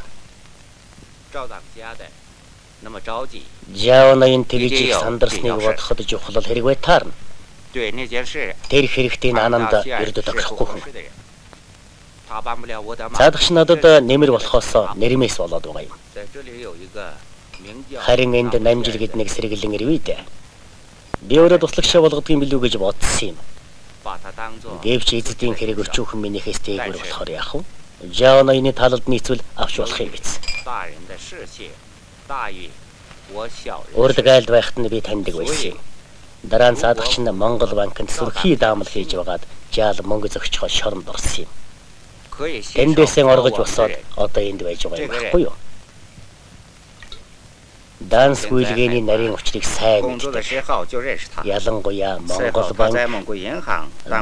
赵当家的那么着急， Жаонын тэгж их сандарсныг бодоход жухлал хэрэг таарна. 对那件事 Тэр хэрэгтэй 按 наананд 照现 ердөө 实是 тохирохгүй 合 хүн. 适的人，他帮不了我的忙。 Цаадах надад нэмэр болохоос нэрмээс болоод байгаа юм. 在这里有一个名叫 Харин энд намжилгэд нэг сэргэлэн ирвэ дээ. Би өөрөө туслагчаа болгодгийн билүү гэж бодсон юм. 把它当做 Гэвч эзэдийн хэрэг өчүүхэн минийхээс дээгүүр болохоор яах вэ? Жаонын талд нийцвэл авч болох юм биз. Урд айлд байхад нь би таньдаг байсан юм. Дараа нь цаадагч нь Монгол банкнд сүрхий даамал хийж байгаад жаал мөнгө зөгчхөө шоронд орсон юм. Тэндээсээ оргож босоод одоо энд байж байгаа юм байхгүй юу? Данс гүйлгээний нарийн учрыг сайн мэддэг. Ялангуяа Монгол банк,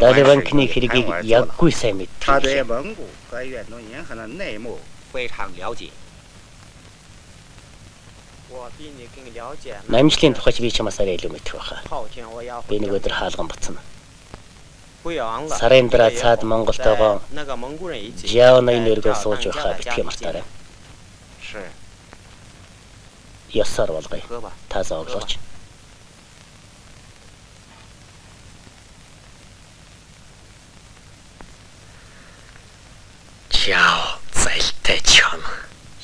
Дали банкны хэргийг яггүй сайн мэддэг. Намжлын тухайч би чамаас арай илүү мэдэх байхаа. Би нэг өдөр хаалган буцна. Сарын дараа цаад Монголтойгоо Жаоны нэргөө сууж байхаа битгий мартаарай. Ясаар болгоё. Та зовлооч. Чао, зайлтай чам.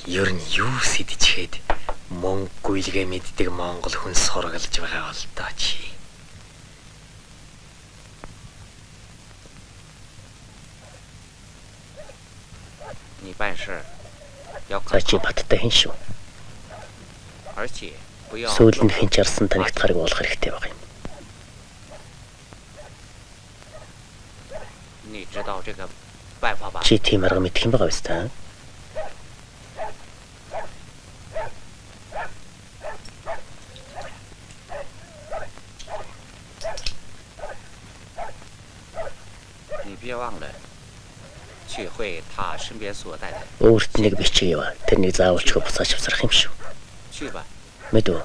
Ер нь юу сэдчихэд мөнгө гүйлгээ мэддэг монгол хүн сургалж байгаа бол доо чи. За чи баттай хэн шүү? Сүүлд нь хэн ч арсан танигт гараг болох хэрэгтэй байгаа юм. Чи тийм арга мэдэх юм байгаа биз дээ? Өөрт нэг бичиг яа. Тэрнийг заавалчгүй буцааж авсрах юм шүү. Мэдв.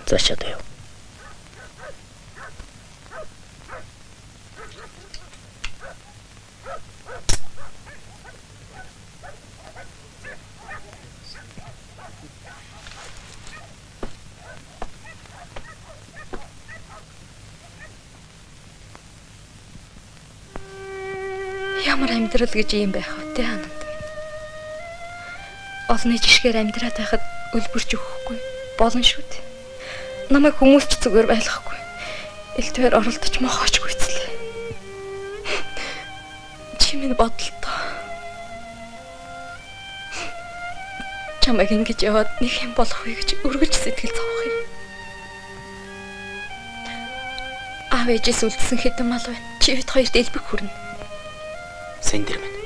Зачаад яа. Ямар амьдрал гэж юм байх вэ те ханад. Олны жишгээр амьдраад байхад өлбөрч өгөхгүй болно шүү дээ. Намайг хүмүүс ч зүгээр байлгахгүй. Элдвэр оролдож мохоочгүй эцлээ. Чи минь бодлоо. Чамайг ингэж яваад нэг юм болох вэ гэж өргөж сэтгэл зовох юм. Аав ээжээс үлдсэн хэдэн мал байна. Чи хэд хоёрт элбэг хүрнэ. Сэндэр минь.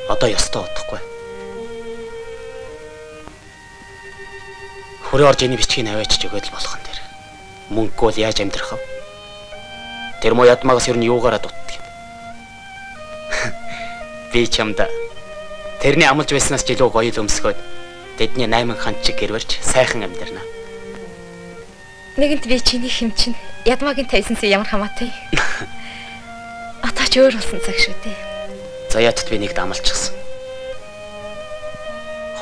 Одоо ёстой удахгүй. Хүрээ орж ийн бичгийг аваачиж өгөөд л болох юм дээр. Мөнгөгүй бол яаж амьдрах вэ? Тэр мо ядмагаас ер нь юугаараа дутдаг юм. Би чамда тэрний амлж байснаас ч илүү гоё л өмсгөөд тэдний 8 хаан чиг гэрвэрч сайхан амьдрнаа. Нэгэнт би чиний хэмчин ядмагийн тайсансан ямар хамаатай. Атаач өөр болсон цаг шүү дээ. Заяатад би нэг дамалчихсан.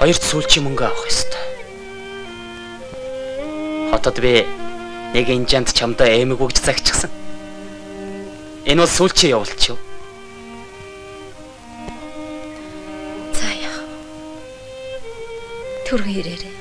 Хоёрт сүүлчийн мөнгө авах ёстой. Хотод би нэг инжант чамдаа эмэг өгж загчихсан. Энэ бол сүүлчийн явуулт шүү. За яах. Түргэн ирээрээ.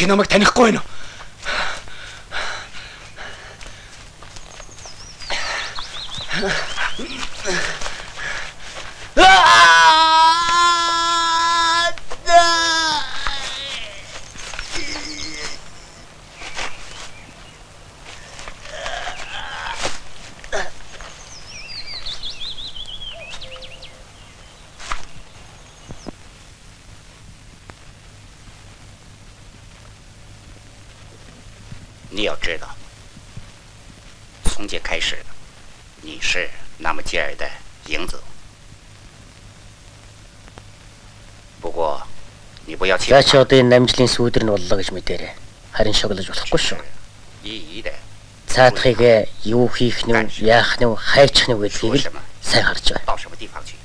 Чи намайг танихгүй байна уу?你要知道，从今开始，你是那么吉尔的影子。不过，你不要气 За чи одоо энэ намжлын сүүдэр нь боллоо гэж мэдээрэй. Харин шоглож болохгүй шүү. 一一的 Цаадахыг юу хийх нь вэ, яах нь вэ, хайчих нь вэ гэдгийг л сайн харж байна. 到什么地方去。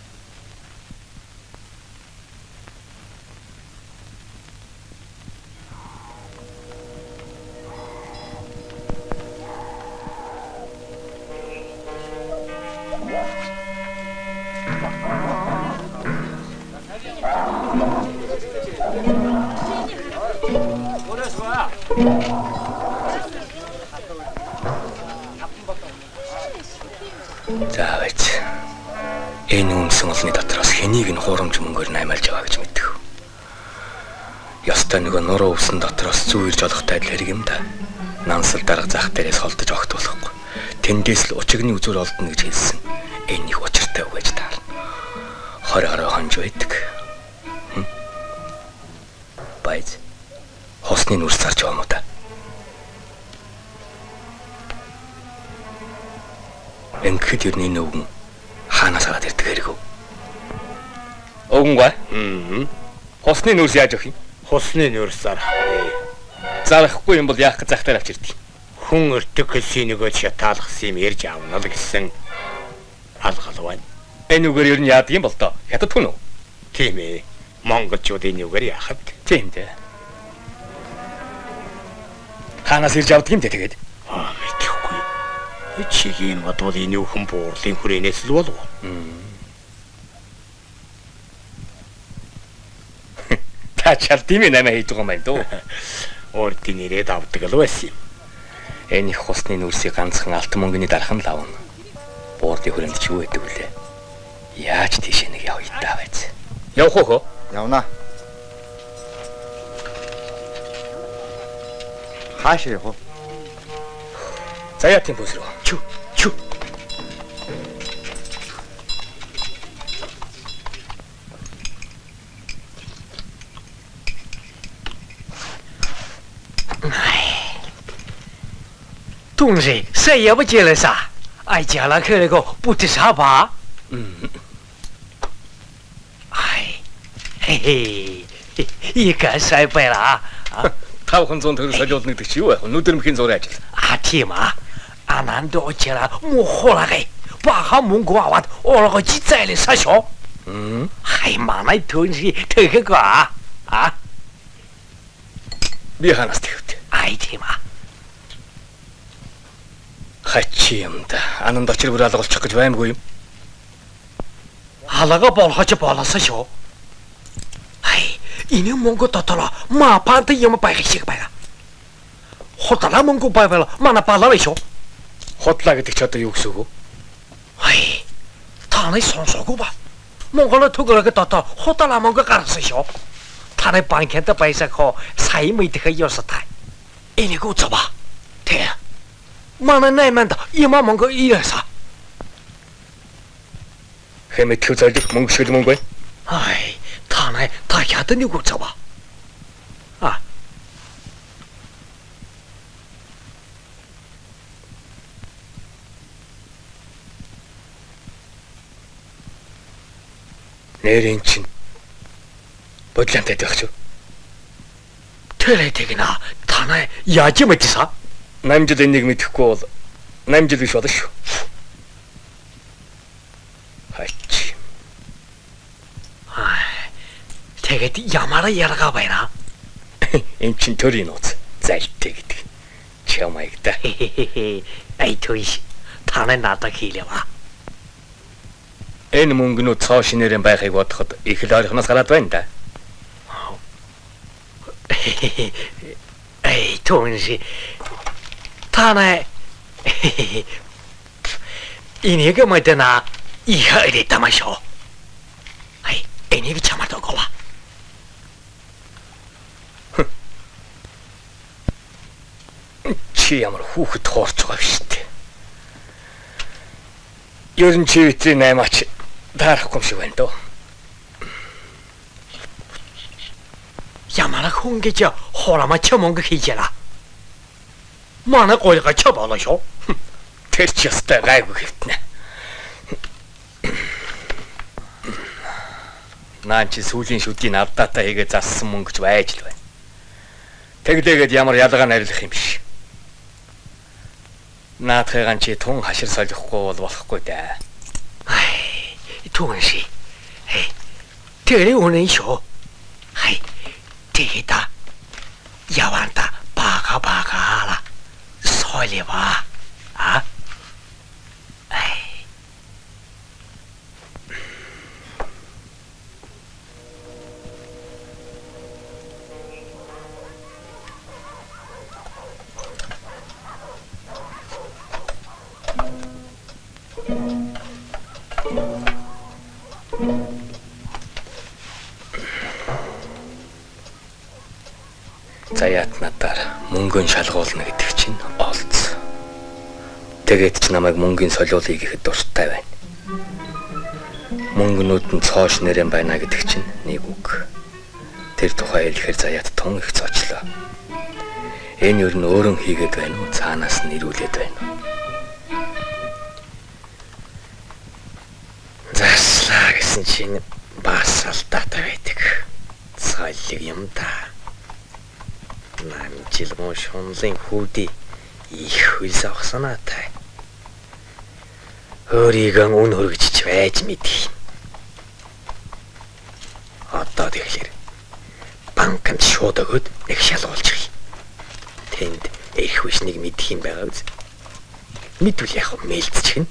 За байж. Энэ үнсэн олны дотроос хэнийг нь хуурамч мөнгөөр наймаалж аваа гэж мэддэг. Ёстой нөгөө нуруу өвсөн дотроос зүү ирж олохтой адил хэрэг юм да. Нансал дарга зах дээрээс холдож огт болохгүй. Тэндээс л учигны үзүүр олдно гэж хэлсэн. Энэ их учиртай үг гэж таарна. 20 гаруй хонж байдаг. Байж. Хосны нүрс зарж байгаа юм да. Ингээд юу нэг үгэн хаанаас гараад ирдэг хэрэг үү? Өгөнгөө. Хосны нүрс яаж өгөх юм? Хусны нүрс зарах. Зарахгүй юм бол яах гэж захтаар авч ирдэг. Хүн өртөг хөлсийнийгөө шатаалгасан юм ярьж авна л гэсэн алгал байна. Энэ үгээр ер нь яадаг юм бол доо. Хятад хүн үү? Тийм ээ. Монголчууд энэ үгээр яахад. Тийм дээ. Хаанаас ирж авдаг юм те тэгээд? Мэдэхгүй. Чигийн бодвол энэ хүн буурлын хүрээнээс л болов. Та чалдимын намаа хийж байгаа юм байна дөө. Ордын ирээд авдаг л байсан юм. Энэ их хосны нүрсийг ганцхан алтан мөнгөний дархан л авна. Буурлын хүрээнд ч юу гэдэг вүлээ? Яаж тийш нэг явъя даа байж. Явах уу? Явна. Хаашаа явах вэ? За яа тийм бүс рүү. Чү.东西谁也不接了啥，哎，加了去那个不知啥吧？哎，嘿嘿，一个衰败了啊！ 500 төгрөг солиулна гэдэг чи юу яах вэ? Нүдэрмхийн зураг ажил. тийм аа. Ананд очила мохолагэ. Баха мөнгө аваад олгож зайлээ сашо. Хай манай түнши тэгэхгүй аа. Би ханаас тэгвд. Ай тийм аа. Хачи юм да. Ананд очир бүр алга болчих гэж баймгүй юм. Алга болгож болоосоо шүү. Ай, энэ мөнгө дотор маа пант юм байх шиг байна. Хотлаа мөнгө байвал манай палавэ шүү. Хотлаа гэдэг чи одоо юу гэсэн үг вэ? Ай, таны сонсоогүй ба. Монголо төгөрөг дотор хотлаа мөнгө гаргасан шүү. Таны банкнд байсаг хоо сайн мэдэх ёстой. Энийг үз봐. Тэ. Манай найманд има мөнгө ирэса. Хэмэтгэв зайлих мөнгө шиг мөнгө бай. Ай, таны та ядны үг үз봐. Нэрийн чинь бодлонтой байх шүү. Тэрэ тэгнэ. Танай яаж мэдсэн? Намжил энийг мэдэхгүй бол намжил биш болно шүү. Хач. Тэгээд ямар ярга байна? Энд чинь төрийн нууц зайлтай гэдэг. Чамайгда. Ай түүш. Танай надад хийлээва. Энэ мөнгөнүүд цоо шинээрэн байхыг бодоход их л ойрхоноос гараад байна да. Эй, түүнши. Танай. Энийг мэдэнэ. 이하리 담아쇼. 아이, 애니비 참아도 거와. Чи ямар хүүхэд тоорч байгаа биш үү? Ер нь чи витрин 8-аач дарахгүй юм шиг байна дөө. 야마나 홍게자 호라마 처먹은 거 хийжээ. Манай гойга ч болоо шүү. Тэр ч ястай гайгүй хэвтнэ. Наа чи сүүлийн шүдийн авдаатаа хийгээ зассан мөнгөч байж л байна. Тэглээгээд ямар ялгаа нарилах юм биш. Наатайгаан чи тун хашир солихгүй бол болохгүй дээ. Ай, түүнши. Хей. Тэр үнэн шүү. Хай. Тэгээда. Яванта бага солива. А? Ай. Заяат надаар мөнгөний шалгуулна гэдэг чинь олц. Тэгээд ч намайг мөнгөний солиулъя гэхэд дуртай байна. Мөнгөнүүд нь цоош нэрэн байна гэдэг чинь нэг үг. Тэр тухай хэлэхээр заяат тун их цоочлоо. Энэ юу н өөрөн хийгээд байна уу? Цаанаас нь ирүүлээд байна уу? Заслаа гэсэн чинь бас алдаатай байдаг. Цайлиг юм да. Намжил мөн шунлын хүүдий их хүйс авахсанаатай. Өөрийгөө үн хөргөжч байж мэдхий. Одоо тэгэхээр банкнд шууд өгөөд нэг шалгуулчих. Тэнд их хүчнийг мэдэх юм байгаа үз. Мэдвэл яг мэлцчихнэ.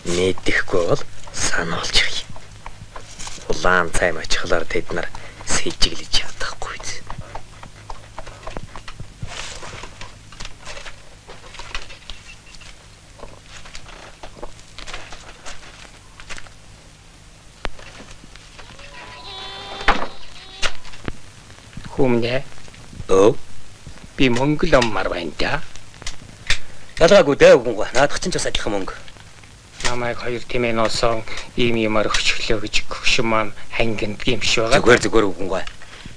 Мэддэхгүй бол сануулчих. Улаан цай мачхлаар тэд нар сэжиглэж чадахгүй үз. Хүмнэ. Би Монгол аммаар байна да. Ялгаагүй дээ үгүнгүй. Наадах чинь ч бас адилхан мөнгө. Намайг хоёр тимээ носон ийм юмар хөчлөө гэж хөшин маань хангинд юм шиг байгаа. Зүгээр үгүнгүй.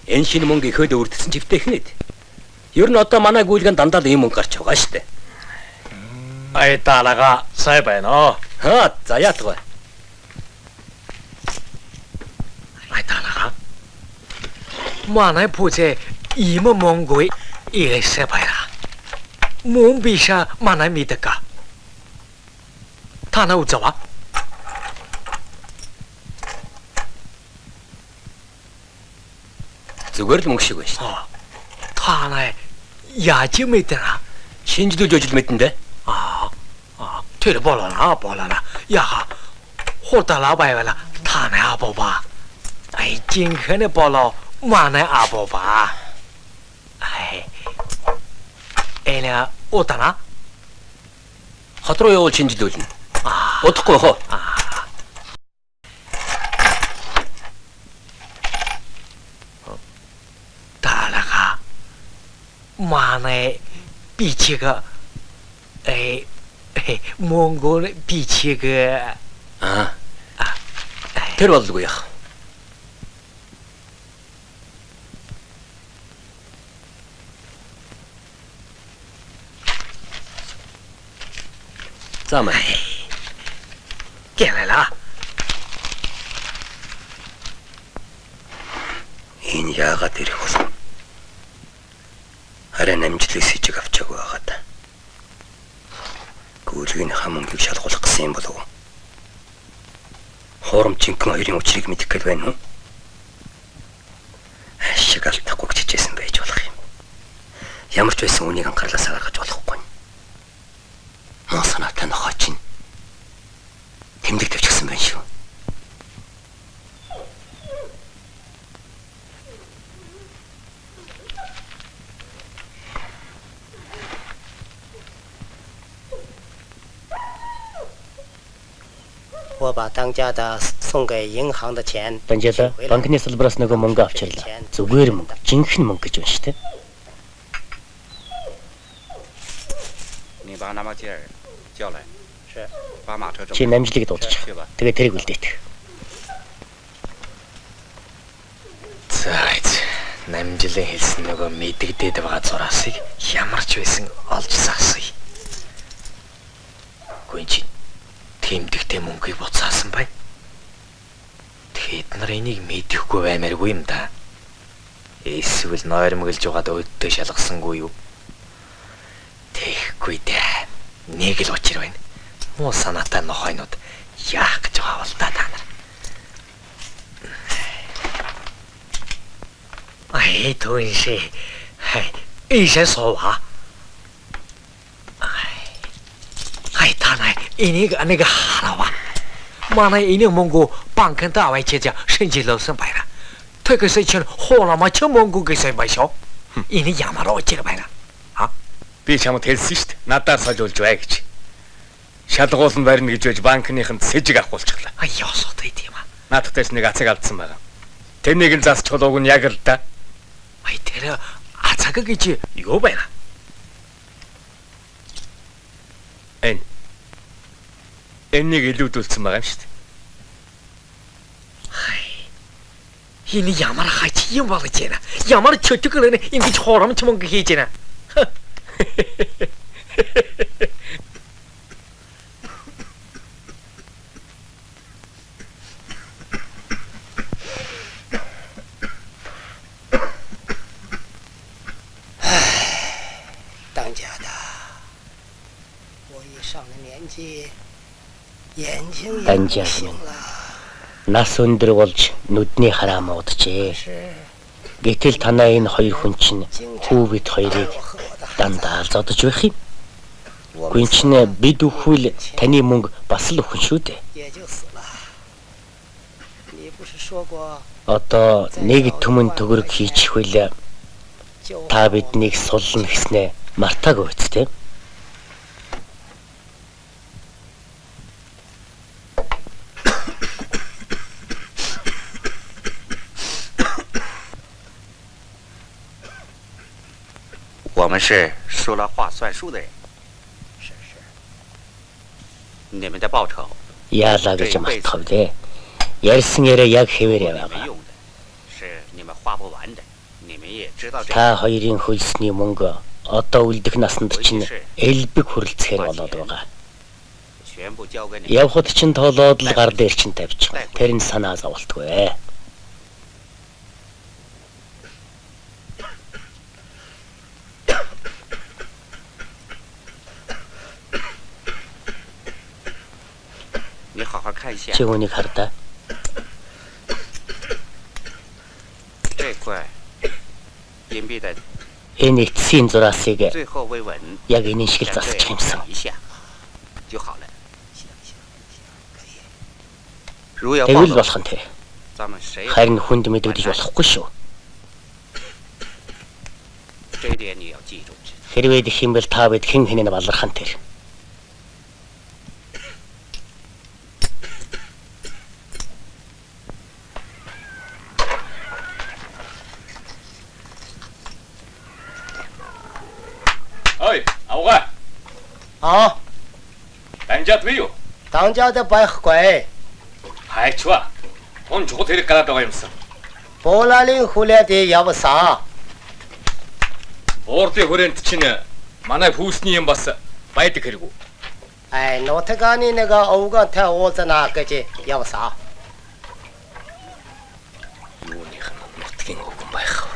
Энэ шинэ мөнгө ихэд өрдсөн чивтэй хинэд. Ер нь одоо манай гүйлгэн дандаа л ийм мөнгө гарч байгаа шүү дээ. Ай таалага сай байна. Ха, за яатгаа. Ай таалага. Манай 부제 이모 몽고에 이래서 봐라. 몸비샤 만나 믿을까? 다 나오자와. зүгээр л мөнгө шиг байна шүү. 타나에 야지 믿더라. 신지도 조지도 믿던데. тэр боло나. 야가 호달라 봐야라. 타네 아보바. 아이 징크네 볼로 만에 아보바. 아이. 애나 오다나? 하트로 요 신지도 좀. 어떻게 허? 달라가 만에 비치가 몽골 비치가 데려와두고요. 잠깐만. 깨라라. Энэ яагаад ирэх вэ? Харин намжлыг сэжиг авчаагүй байгаад. Гүйлгийн хамонгийг шалгуулах гэсэн юм болов уу? Хоромчинхэн хоёрын учрыг мэдэх гээд байна уу? Ашиг алдахгүй гэж хичээсэн байж болох юм. Ямар ч байсан үнийг анхаарлаас гаргаж болохгүй. Мөн санаатай нохоо чинь тэмдэг тавьчихсан байна шүү. 我把当家的送给银行的钱 Данжаала банкны салбараас нөгөө мөнгө авчирлаа. Зүгээр мөнгө, жинхэнэ мөнгө гэж байна шүү дээ. 你把那马姐儿叫来，是，把马车 Чи намжлыг дуудчих. Тэгээ тэрийг үлдээдэг. За намжлын хэлсэн нөгөө мэдэгдээд байгаа зураасыг ямар ч байсан олж саасыг. Гүнж тэмдэгтэй мөнгийг буцаасан бай. Тэд нар энийг мэдэхгүй баймааргүй юм да. Эсвэл нойрмоглож угаад өөддөө шалгасангүй юу? Тэхгүй дээ. Нэг л учир байна. Муу санаатай нохойнууд яах гэж байгаа бол та нар. Ай, түүншээ. Хай, ийшээ суугаа. Ай, танай энийг харава. Манай энийг мөнгө банкнд аваач гэж шинжилсэн байна. Тэгээс чинь хоолома ч мөнгө гэсэн байшоо. Энэ ямар очир байна? Би чамд хэлсэн шүү дээ. Надаар солиулж бай гэж. Шалгуулан барина гэж байж банкныханд сэжиг авахулчихлаа. Ай, ясууд байд юм аа. Наадахтайс нэг ацаг алдсан байгаа. Тэрнийг нь засч холоог нь яг л да. Ай, тэр ацаг гэж юу байна? Энийг илүүдүүлсэн байгаа юм шүү дээ. Энэ ямар хач юм болж байна? Ямар чөтгөр ингэж хоромч мөнгө хийж байна? Данжаал минь нас өндөр болж нүдний хараа мууджээ. Гэтэл танаа энэ хоёр хүн чинь хүү бид хоёрыг дандаа зодож байх юм. Гүн чинь бид өхвөл таны мөнгө бас л өхөн шүү дээ. Одоо нэг түмэн төгрөг хийчихвэл та биднийг суллна гэснээ мартаагүй үсттэй.我们是说了话算数的人。是。你们的报酬 Яалаа гэж мартах вэ? Ярьсан яриа яг хэвээр яваа. 是你们花不完的。你们也知道这。 Та хоёрын хөлсний мөнгө одоо үлдэх насанд чинь элбэг хүрэлцэхээр болоод байгаа. Явхад чинь тоолоод л гар дээр чинь тавьчих. Тэр нь санаа зовлтгүй. Чи үнийг хардаа. Энэ эцсийн зураасыг яг энэ шиг л засчих юмсан. Тэгвэл болох нь тэ. Харин хүнд мэдэгдэж болохгүй шүү. Хэрвээ дэх юм бол та бид хэн хэнээ балархан тэр. Данжаад вэ юу? Данжаад байхгүй. Хайчва. Он чухал хэрэг гараад байгаа юмсан. Буулалын хүлээд явсаа. Уурдын хүрээнд чинь манай пүүсний юм бас байдаг хэрэг үү? Ай, нотаганы нэг овгонтой уулзана гэж явсаа. Юуных нь нутгийн өвгөн байх.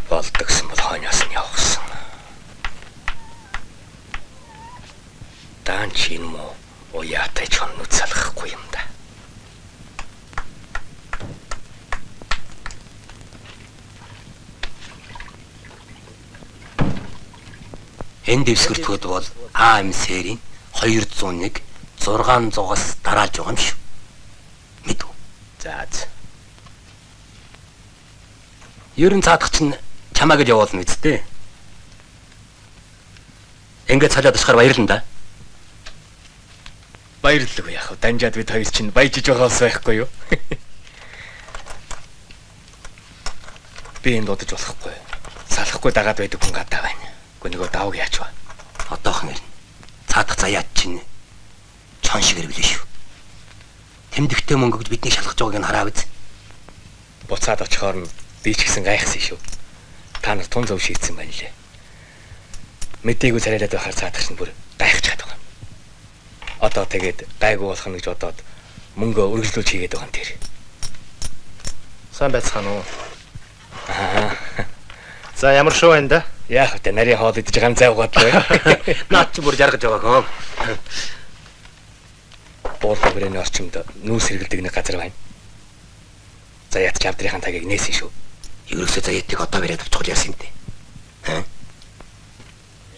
Болдогсон бол хойноос нь явсан. Дан чин мо уяатай чоннууд салгахгүй юм да. Энд дэвсгэртгүүд бол АМС-ийн 201 600-аас дарааж байгаа юм шүү. Мэдв. За. Ерөн цаадах чинь чамаа гэж явуулна үсттэй. Ингээд цалаад ашгаар баярлана да. Баярлалаа яах вэ? Данжаад бид хоёр чинь баяжиж байгаас байхгүй юу? Би энэ дуудаж болохгүй. Салахгүй дагаад байдаг хүн гадаа байна. Гэхдээ нөгөө давг яач вэ? Одоохон ирнэ. Цаадах заяад чинь чон шиг ирвэлээ шүү. Тэмдэгтэй мөнгө гэж бидний шалгаж байгааг нь хараа биз. Буцаад очихоор нь би ч гэсэн гайхсан шүү. Та нар тун зөв шийдсэн байна лээ. Мэдээгүй царайлаад байхаар цаадах нь бүр гайхаж чаддаг. Одоо тэгээд гайгүй болох нь гэж бодоод мөнгө өргөжлүүлж хийгээд байгаа юм тэр. Сайн байцгаана уу? За ямар шоу байна да? Яах вэ? Нарийн хоол идэж байгаа зайгаад л бай. Наад чи бүр жаргаж байгаа хөө. Буурлын хүрээний орчимд нүүс хэргэлдэг нэг газар байна. Заяат чавдрын тагийг нээсэн шүү. Ерөөсөө заяатыг одоо бариад авчихвол яасан юм те.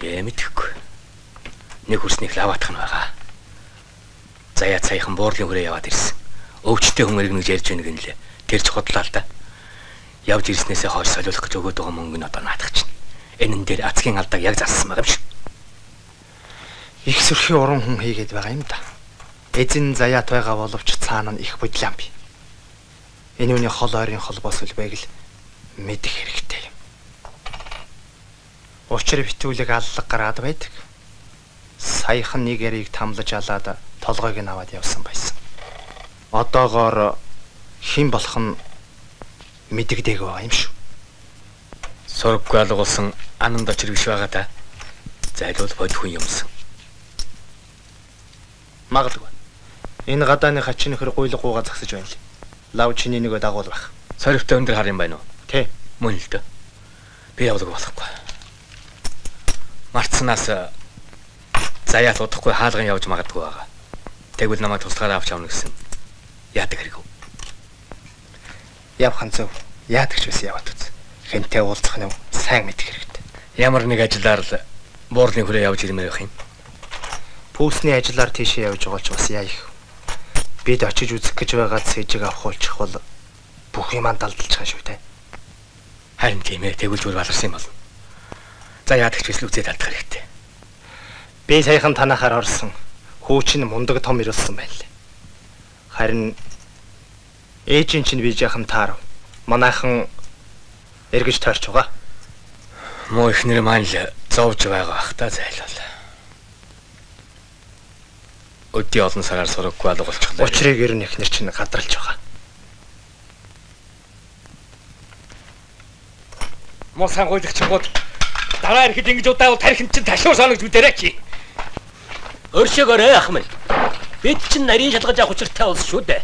Мэдхгүй. Нэг хүрснийх лаваатах нь байгаа. Заяат саяхан буурлын хүрээ яваад ирсэн. Өвчтэй хүн иргэнэж ярьж байна гэнлээ. Тэр ч хотлаа л да. Явж ирснээсээ хойш солиулах гэж өгөөд байгаа мөнгө нь одоо наадах чинь. Энэ дээр ацгийн алдааг яг зассан байгаа юм шиг. Их сөрхий уран хүн хийгээд байгаа юм да. Эзэн заяат байгаа боловч цаана нь их бодлаан бий. Энэ үний хол ойрын холбоос үлбээг л мэдэх хэрэгтэй юм. Учир битүүлэг аллаг гараад байдаг. Саяхан нэг ярийг тамлаж алаад толгойг нь аваад явсан байсан. Одоогоор хэн болох нь мэдэгдэг байгаа юм шүү. Сурггүй алгуулсан ананд очир биш байгаа да. Зайлуул бод хүн юмсан. Магадгүй. Энэ гадааны хачин нөхөр гуйлгуугаа загсаж байна л. Лав чиний нөгөө дагуул байх. Сорвтой өндөр хар юм байна уу? Тэ. Мөн л дээ. Би явдаг болохгүй. Марцнаас заяат удахгүй хаалган явж магадгүй байгаа. Тэгвэл намайг туслахаар авч явна гэсэн. Яадаг хэрэггүй. Явхан зөв. Яадаг ч байсан яваад үз. Хэнтэй уулзах нь сайн мэдэх хэрэгтэй. Ямар нэг ажиллаар л буурлын хүрээ явж ирмээр байх юм. Пүүсний ажиллаар тийшээ явж байгаа ч бас яа их. Бид очиж үзэх гэж байгаа цэжиг авахулчих бол бүх юмаа далдалж байгаа шүү дээ. Харин тийм ээ, тэгвэл зүгээр баларсан юм бол. За яадаг ч биш л үзээд алдах хэрэгтэй. Би саяхан танахаар орсон. Хүүчин мундаг том ирүүлсэн байна лээ. Харин ээжийн чинь би жаахан таарав. Манайхан эргэж тойрч байгаа. Муу ихнэр маань л зовж байгаа бах та зайлал. Өдөө олон сараар сураггүй алгуулчихлаа. Учрыг ер нь ихнэр чинь гадралж байгаа. Муу сан гуйлагчгууд дараа ирэхэд ингэж удаавал тархинд чинь ташуур санагч үдэрэ чи. Өршөөгөөрэй ахмал. Бид чинь нарийн шалгаж авах учиртай болсон шүү дээ.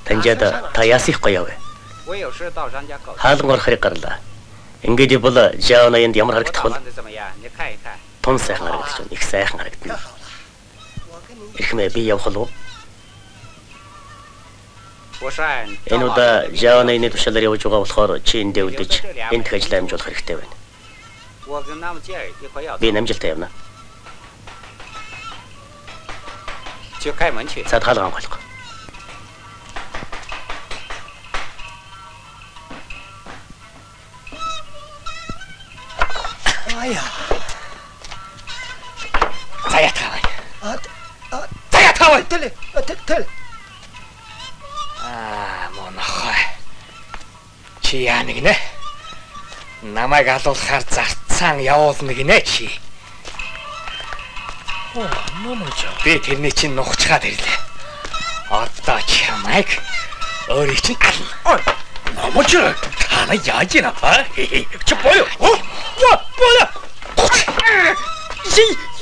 Танжаада та яасих гоё вэ? 我有事到商家告诉 Хаалга орох хэрэг гарлаа. Ингээд бол Жаона энд ямар 我 харагдах 打 вэ? 扮的怎么样？你看一看。 Тун сайхан харагдаж байна. Их сайхан харагдана. Ирхмээ би явах уу? 我是按 Энэ удаа Жаона энэ тушаалаар явж байгаа болохоор чи эндээ үлдэж энд их ажил амжуулах хэрэгтэй байна. 我跟他们姐儿一块要走 Би намжилтаа явна. 去开门去。 За таалга анхаалга. Заяа тавай. Заяа тавай. тэл. Монохой. Чи яа нэг нэ? Намайг алуулахаар зарцаан явуулна гинэ чи. Би тэрний чинь нухчгаад ирлээ. Одоо чамайг өөрийг чинь ална. Намайг тана яаж ийна ба? Чи боё? Боё.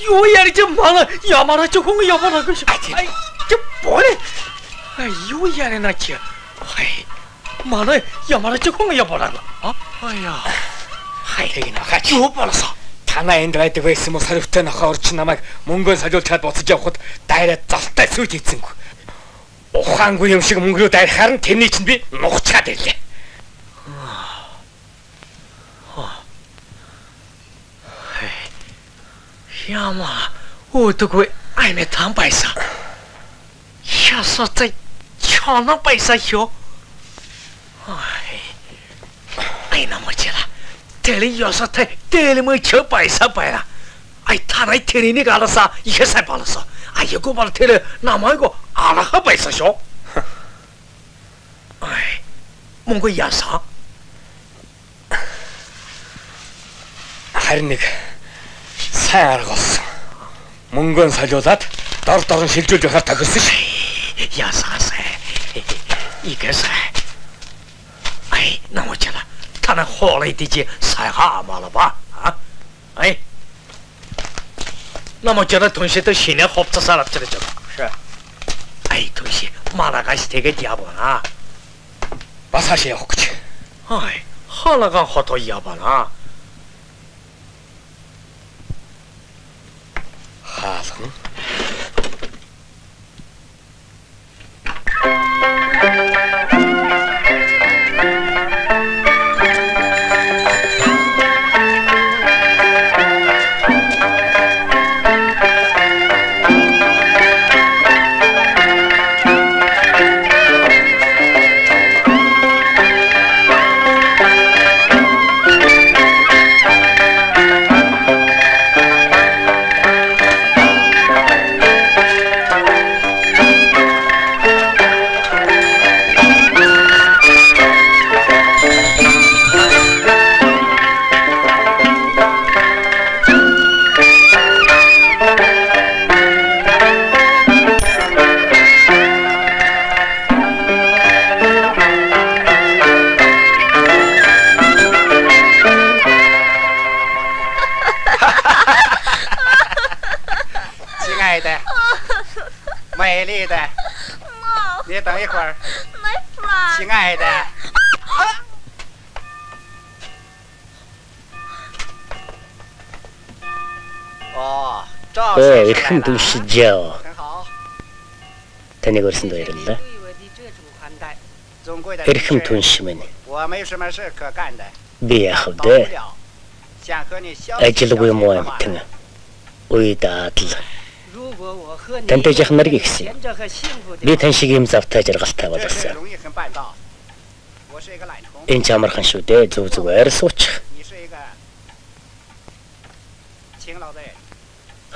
Юу ярьж мана ямараа ч хүн ямараа гэж. Ай чи боё. Ай юу ярина чи? Ай мана ямараа ч хүн ямараа. Аяа. Хай тэгнэ хач юу болсоо? Танаа энд байдаг байсан мó саривтай нохоо орч намайг мөнгөөр солиулчаад буцаж явхад дайраад золтой сүйж ийцэнгүй. Ухаангүй юм шиг мөнгөрөө дайрахаар нь тэрний чинь би нухчаад ирлээ. Яма өөдөгөө аймэ там байсаа. Ясотой чона байсаа ёо. Ай намачила. Тэли ясотой 텔мэ чө байсаа байла. Ай танай тэрнийг аласаа ихээсай болосоо. Аягүй бол тэр намайг алаха байсаа шоо. Ай мөнгө ясаа. Харин нэг сайн аргасан. Мөнгөнд солиулаад дор шилжүүлж явахаар тохирсон ш. Ясаасай. Игэсай. Ай намачила. Тана хоолой дижи сайгаа малава. Ай. Намачила туншид шинэ хувцасаар авчирч байгаа. Ай тунши марагаш тэгээд явна. Бас хаашаа явах гэж. Ай халаган хотоо явна. Хаалган. Эрхэм түншижээ. Таныг өрсөнд баярлалаа. Эрхэм түнш минь. Би яах вэ? Ажилгүй юм уу амтэн? Уйдаад л. Тантай жахан нарыг ихсэн. Би тань шиг юм завтай жаргалтай болсон. Энэ ч амархан шүү дээ. Зүг зүгээр суучих.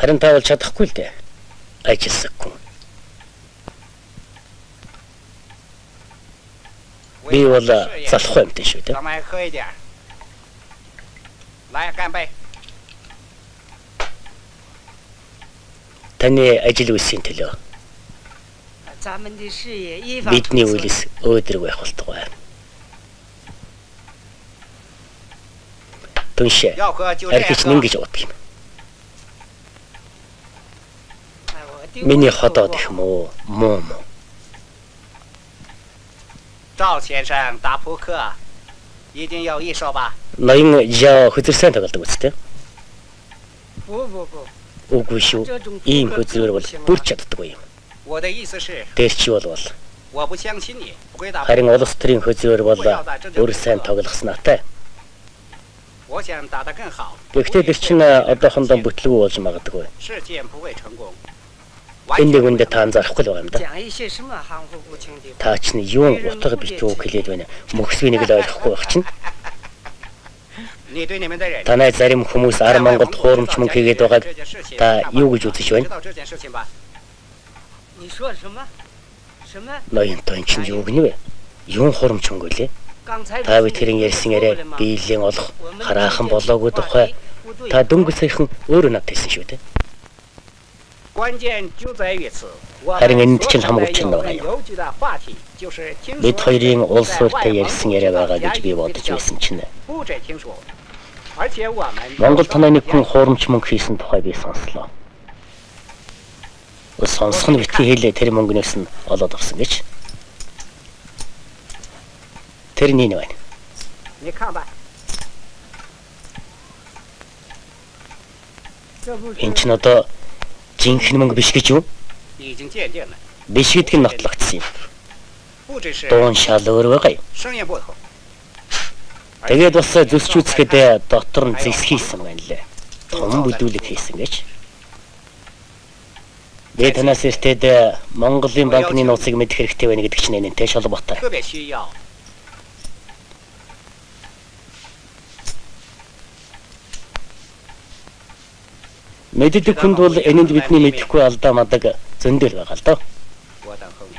Харин таавал чадахгүй л дээ. Ажилсахгүй. Би бол залахгүй юм шүү дээ. Таны ажил үйлсийн төлөө. Бидний үйлс өөдрөг байх болтугай. Түншээ. Архич нэг гэж боддог юм. Миний ходоод их муу муу. 赵先生打扑克，一定有一手吧？ Ноён яа хөзөрсөн тоглодог үстэй. 不不不， Үгүй шүү. Ийм хөзрөөр бол бүр чаддаггүй юм. 我的意思是， Тэр чи бол 我不相信你会打。 харин улс төрийн хөзрөөр бол бүр сайн тоглох санаатай. 我想打得更好， Гэхдээ тэр чинь одоохондоо бүтлгүй болж магадгүй. 事件不会成功。 Энэ үндэ та анзаарахгүй л байгаа юм да. 讲一些什么含糊不清的。 Та чинь юу утга битүү хэлээд байна. Мөхсвийг нэг л ойлгохгүй байх чинь. 你对你们的人， Танай зарим хүмүүс ар Монголд хуурамч мөнгө хийгээд байгааг та юу гэж үзэж 知 байна? 道这件事情吧？你说什么？什么？ Ноён тоо чинь юу гэнэ вэ? Юун хуурамч мөнгө лээ? 刚才 Та бид тэрэн ярьсан яриа биелийн олох хараахан болоогүй тухай та дөнгөж саяхан өөрөө надад хэлсэн шүү дээ. 关键就在于此。 Харин энд чинь хамгийн чинь байгаа юм. 邮局的话题就是听说 Бид хоёрын улс суурьтай ярьсан яриа байгаа гэж би бодож байсан чинь. 不止听说，而且我们 Монгол танай нэг хүн хуурамч мөнгө хийсэн тухай би сонслоо. Сонсох нь битгий хэлээ тэр мөнгнөөс нь олоод авсан гэж. Тэр нэг байна. 你看吧， Энэ чинь одоо жинхэнэ мөнгө биш гэж юу? 已经鉴定了， Биш гэдг нь нотлогдсон юм. 不只是 Дуун шал өөр байгаа юм. 声音不同， Тэгээд бас зүсч үзэхэд дотор нь зэс хийсэн байна лээ. Том бүдүүлэг хийсэн гэж. Би танаас эртээд Монголын банкны нууцыг мэдэх хэрэгтэй байна гэдэг чинь энэтэй шалбартай. 特别需要。 Мэддэг хүнд бол энэнд бидний мэдэхгүй алдаа мадаг зөндөл байгаа л доо. 我等候你。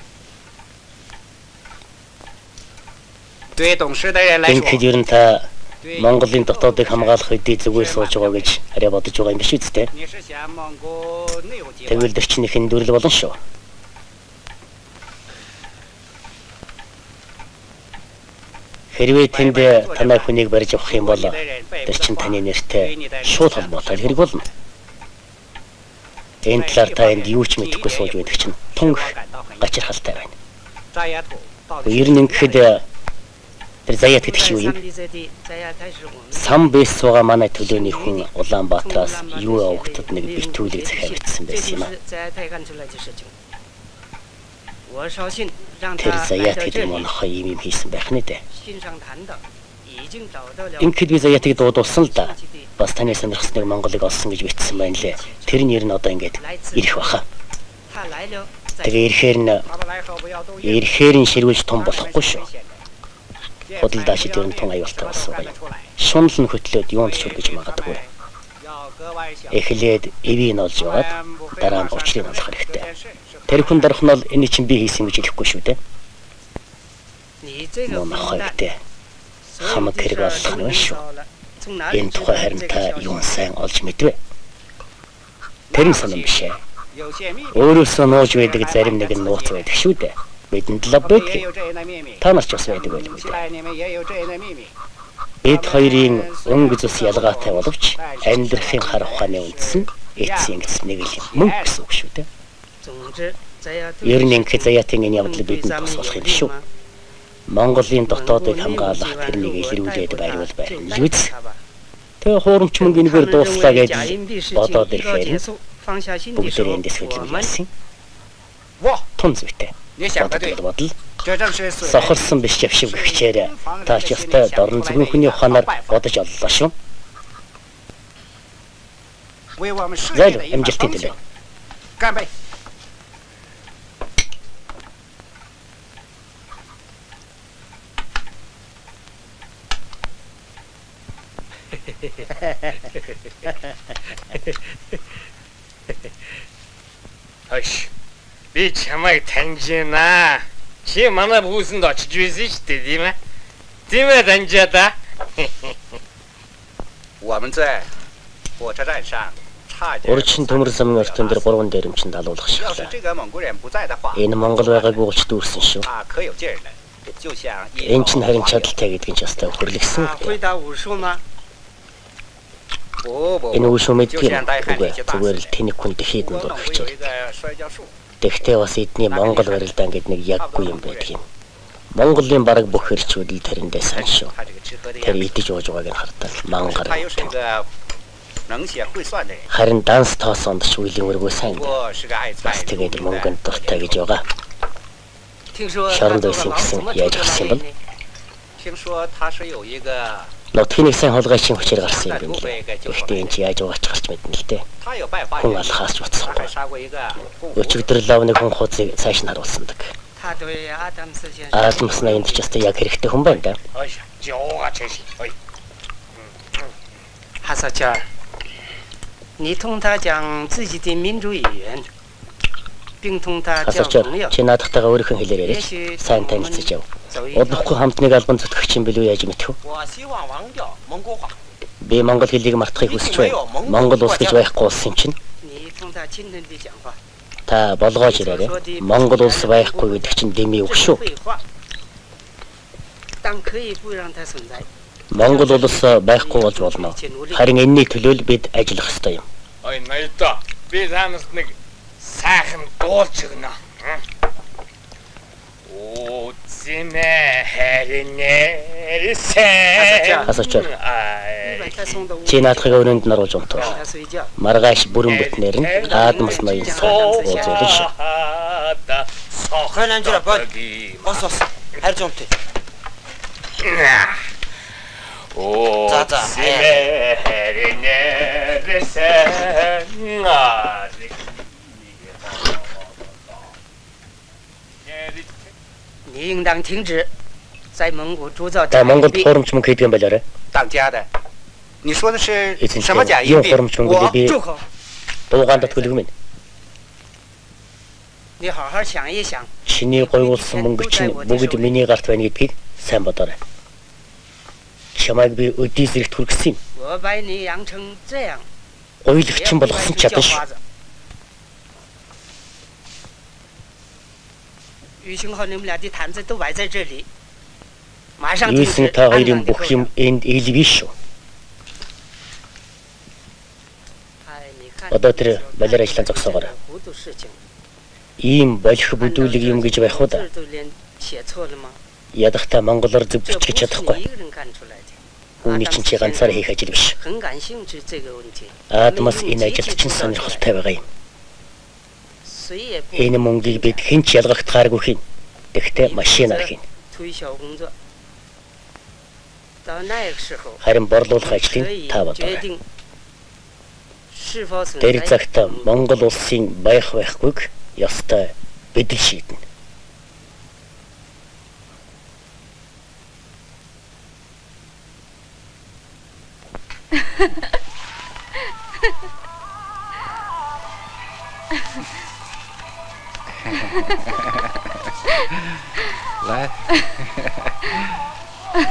对懂事的人来说， Ингээд ер нь та Монголын дотоодыг хамгаалах хэдий зүгээр сууж байгаа гэж арай бодож байгаа юм биш үсттэй. 你是想蒙古内务计划？ Тэгвэл дэрчнийхэн дүрэл болно шүү. Хэрвээ тэнд танай хүнийг барьж авах юм бол дэрчин таны нэртэй шууд холбоотой хэрэг болно. Энэ талаар та энд юу ч мэдэхгүй сууж байдаг чинь тунх гачирхалтай байна. 扎牙土到底 Ер нь ингэхэд тэр заяат гэдэг чинь юу юм? 扎牙开始我们 Сам бэс суугаа манай төлөөний хүн Улаанбаатараас юу явагдаад нэг битүүлэг захиа бичсэн 这 байсан 就 юм аа. 是扎牙太干出来的事情。我捎信让 Тэр 他来 заяат 到这 гэдэг 里 монхоо юм хийсэн байх нэ дээ. 信上谈的，已经找到了 Ингээд би заяатыг дуудуулсан л да. Бас таны сонирхсныг Монголыг олсон гэж бичсэн байна лээ. Тэр нэр нь одоо ингээд ирэх баха. 他来了再 Тэгээ ирэхээр нь 他们来后不要都应 ирэхээр нь ширвэж том болохгүй шүү. Худалдаа шидээр нь тун аюултай болсон гоё. Шунал нь хөтлөөд юунд ч хүргэж магадгүй. 要格外小 Эхлээд эвийг нь олж яваад дараа нь учрыг олох хэрэгтэй. Тэр хүн дарах нь бол энэ чинь би хийсэн гэж хэлэхгүй шүү дээ. 你这个 Мөн 混蛋 хойгтэй хамаг хэрэг олох нь шүү. 从哪里 Энэ 知道 тухай харин 这 та 个秘 юу 密？ сайн олж мэдвэ? Тэр нь сонирм биш ээ. 有些秘密 Өөрөөсөө нууж байдаг зарим нэг нь нууц байдаг шүү дээ. Бидэнд л 也 байдаг. 有这样的秘密， Та нар ч бас байдаг байлгүй 起 дээ. 来你们也有这样的秘密。 Бид хоёрын өнгө зүс ялгаатай боловч амьдрахын хар ухааны үндэс нь эцсийн эцэс нэг л юм. Мөнгө гэсэн үг шүү дээ. 总之，扎牙对 Ер нь ингээд заяатын энэ явдал бидэнд тус болох юм шүү. Монголын дотоодыг хамгаалах тэрнийг илрүүлээд байвал байна л үз. Тэгээ хуурамч мөнгө энэгээр дууслаа гэж бодоод ирэхээр бүгдээ эндээс хөдлөж яасан. 哇， Тун зүйтэй. 你想的对， Бодол 这正是所 сохорсон биш явшив гихчээр та ч ёстой дорн зөвхөн хүний ухаанаар бодож оллоо шүү. 为我们事 За 业的一 амжилттай 番 төлөө. 干杯！ Хойш. Би чамайг таньж байна. Чи манай бүсэнд очиж байсан шүү дээ, тийм ээ? Тийм ээ, таньжаа да. 我们在火车站上差点。 Урчин төмөр замын ортон дээр 3 дээрэмчин далуулах 要是 шиглээ. 这个蒙古人不在的话， Энэ Монгол байгаагүй учраас дүүрсэн шүү. 他可有劲儿了，就像一 Энэ чинь харин чадalтай гэдэг нь ч ястай хөрлөгсөн. 会打武术吗？ Энэ үгүй мэдгүй юм. Зүгээр л тэнийг хүн дэхийд нь дургах. Тэгтээ бас эдний Монгол барилдаан гэдэг нэг яггүй юм байдаг юм. Монголын бараг бүх хэрчүүд л тэрэндээ сайн шүү. Тэр идэж ууж байгааг нь хартал мангар. Харин данс тоосонд ч үеийн өргөө сайн. Бас тэгээд мөнгөнд дуртай гэж байгаа. Шоронд байсан гэсэн яаж гарсан юм бэ? Нотхиний сайн холгойчийн хүчээр гарсан юм байна. Гэхдээ энэ чи яаж уугач гарч мэднэ л дээ. Хүн алхаас ч утсахгүй. Өчигдөр лавны хүн хуудсыг цааш нь харуулсандаг. Адамс наянд ч ястай яг хэрэгтэй хүн байна да. 哈萨乔，你同他讲自己的民族语言，并同他交朋友。 Чи наадахтайгаа өөрийнхөө хэлээр яриа. Сайн танилцаж яв. Удахгүй хамтныг албан зүтгэгч юм билүү яаж мэдэх вэ? Би монгол хэлийг мартахыг хүсэж байна. Монгол улс гэж байхгүй улс юм чинь. Та болгоож ирээрэй. Монгол улс байхгүй гэдэг чинь дэмий үг шүү. Монгол улс байхгүй болж болно. Харин энэний төлөө л бид ажиллах ёстой юм. Ой, ноёдоо. Би танаас нэг сайхан дуулж өгнө. Оо, зэмэ хэрнээсэн. Асууч. Чи наадахыг өрөөнд нь оруулж унтав. Маргааш бүрэн бүтнээр нь Аадмас ноён уулзуулна шүү. Хэн анжира бод. Ос. Харж унтъя. Оо, зэмэ хэрнээсэн.你应当停止在蒙古铸造 Та Монголд хуурамч мөнгө хийдэг юм байлаарай. 当家的，你说的是 Эцэг 什么假 юм 硬币？ хуурамч мөнгө би 住口！ дуугаанд төлөв минь. 你好好想一想， Чиний гойвуулсан мөнгө чинь бүгд миний гарт байна гэдгийг сайн бодоорой. Чамайг би өдий зэрэгт хүргэсэн юм. 我把你养成这样， Гойлогч нь болгосон ч ядаж шүү. 于清和你们俩的坛子都摆在这里，马上 Юусэн та хоёрын бүх юм энд ил биш шүү. Одоо тэр балер ажлаа зогсоогоор. Ийм болох бүдүүлэг юм гэж байх уу да? Ядахта монголоор зөв бичих чадахгүй. Үүний чинь чи ганцаар хийх ажил биш. Аадмас энэ ажилд чинь сонирхолтой байгаа юм. Энэ мөнгийг бид хэн ч ялгагдахааргүй хийн. Тэгтээ машинаар хийн. Харин борлуулах ажлыг та бодоорой. Тэр цагт Монгол улсын байх байхгүйг ёстой бид л шийднэ. Lai.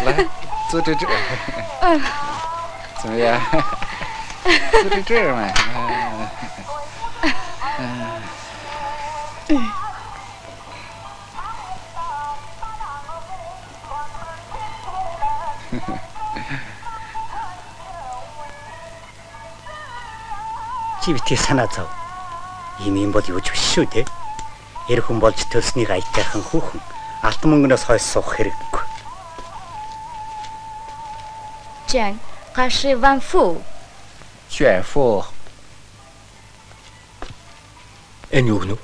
Lai, 坐这。怎么样？坐在这儿嘛。Чи битгий санаа зов. Ийм юм бол юу ч биш шүү дээ. Эр хүн болж төлснийг аятайхан хүүхэн алтан мөнгнөөс хойш суух хэрэггүй. Жан, гаши ван фу. 炫富。 Энэ юу гэнэ?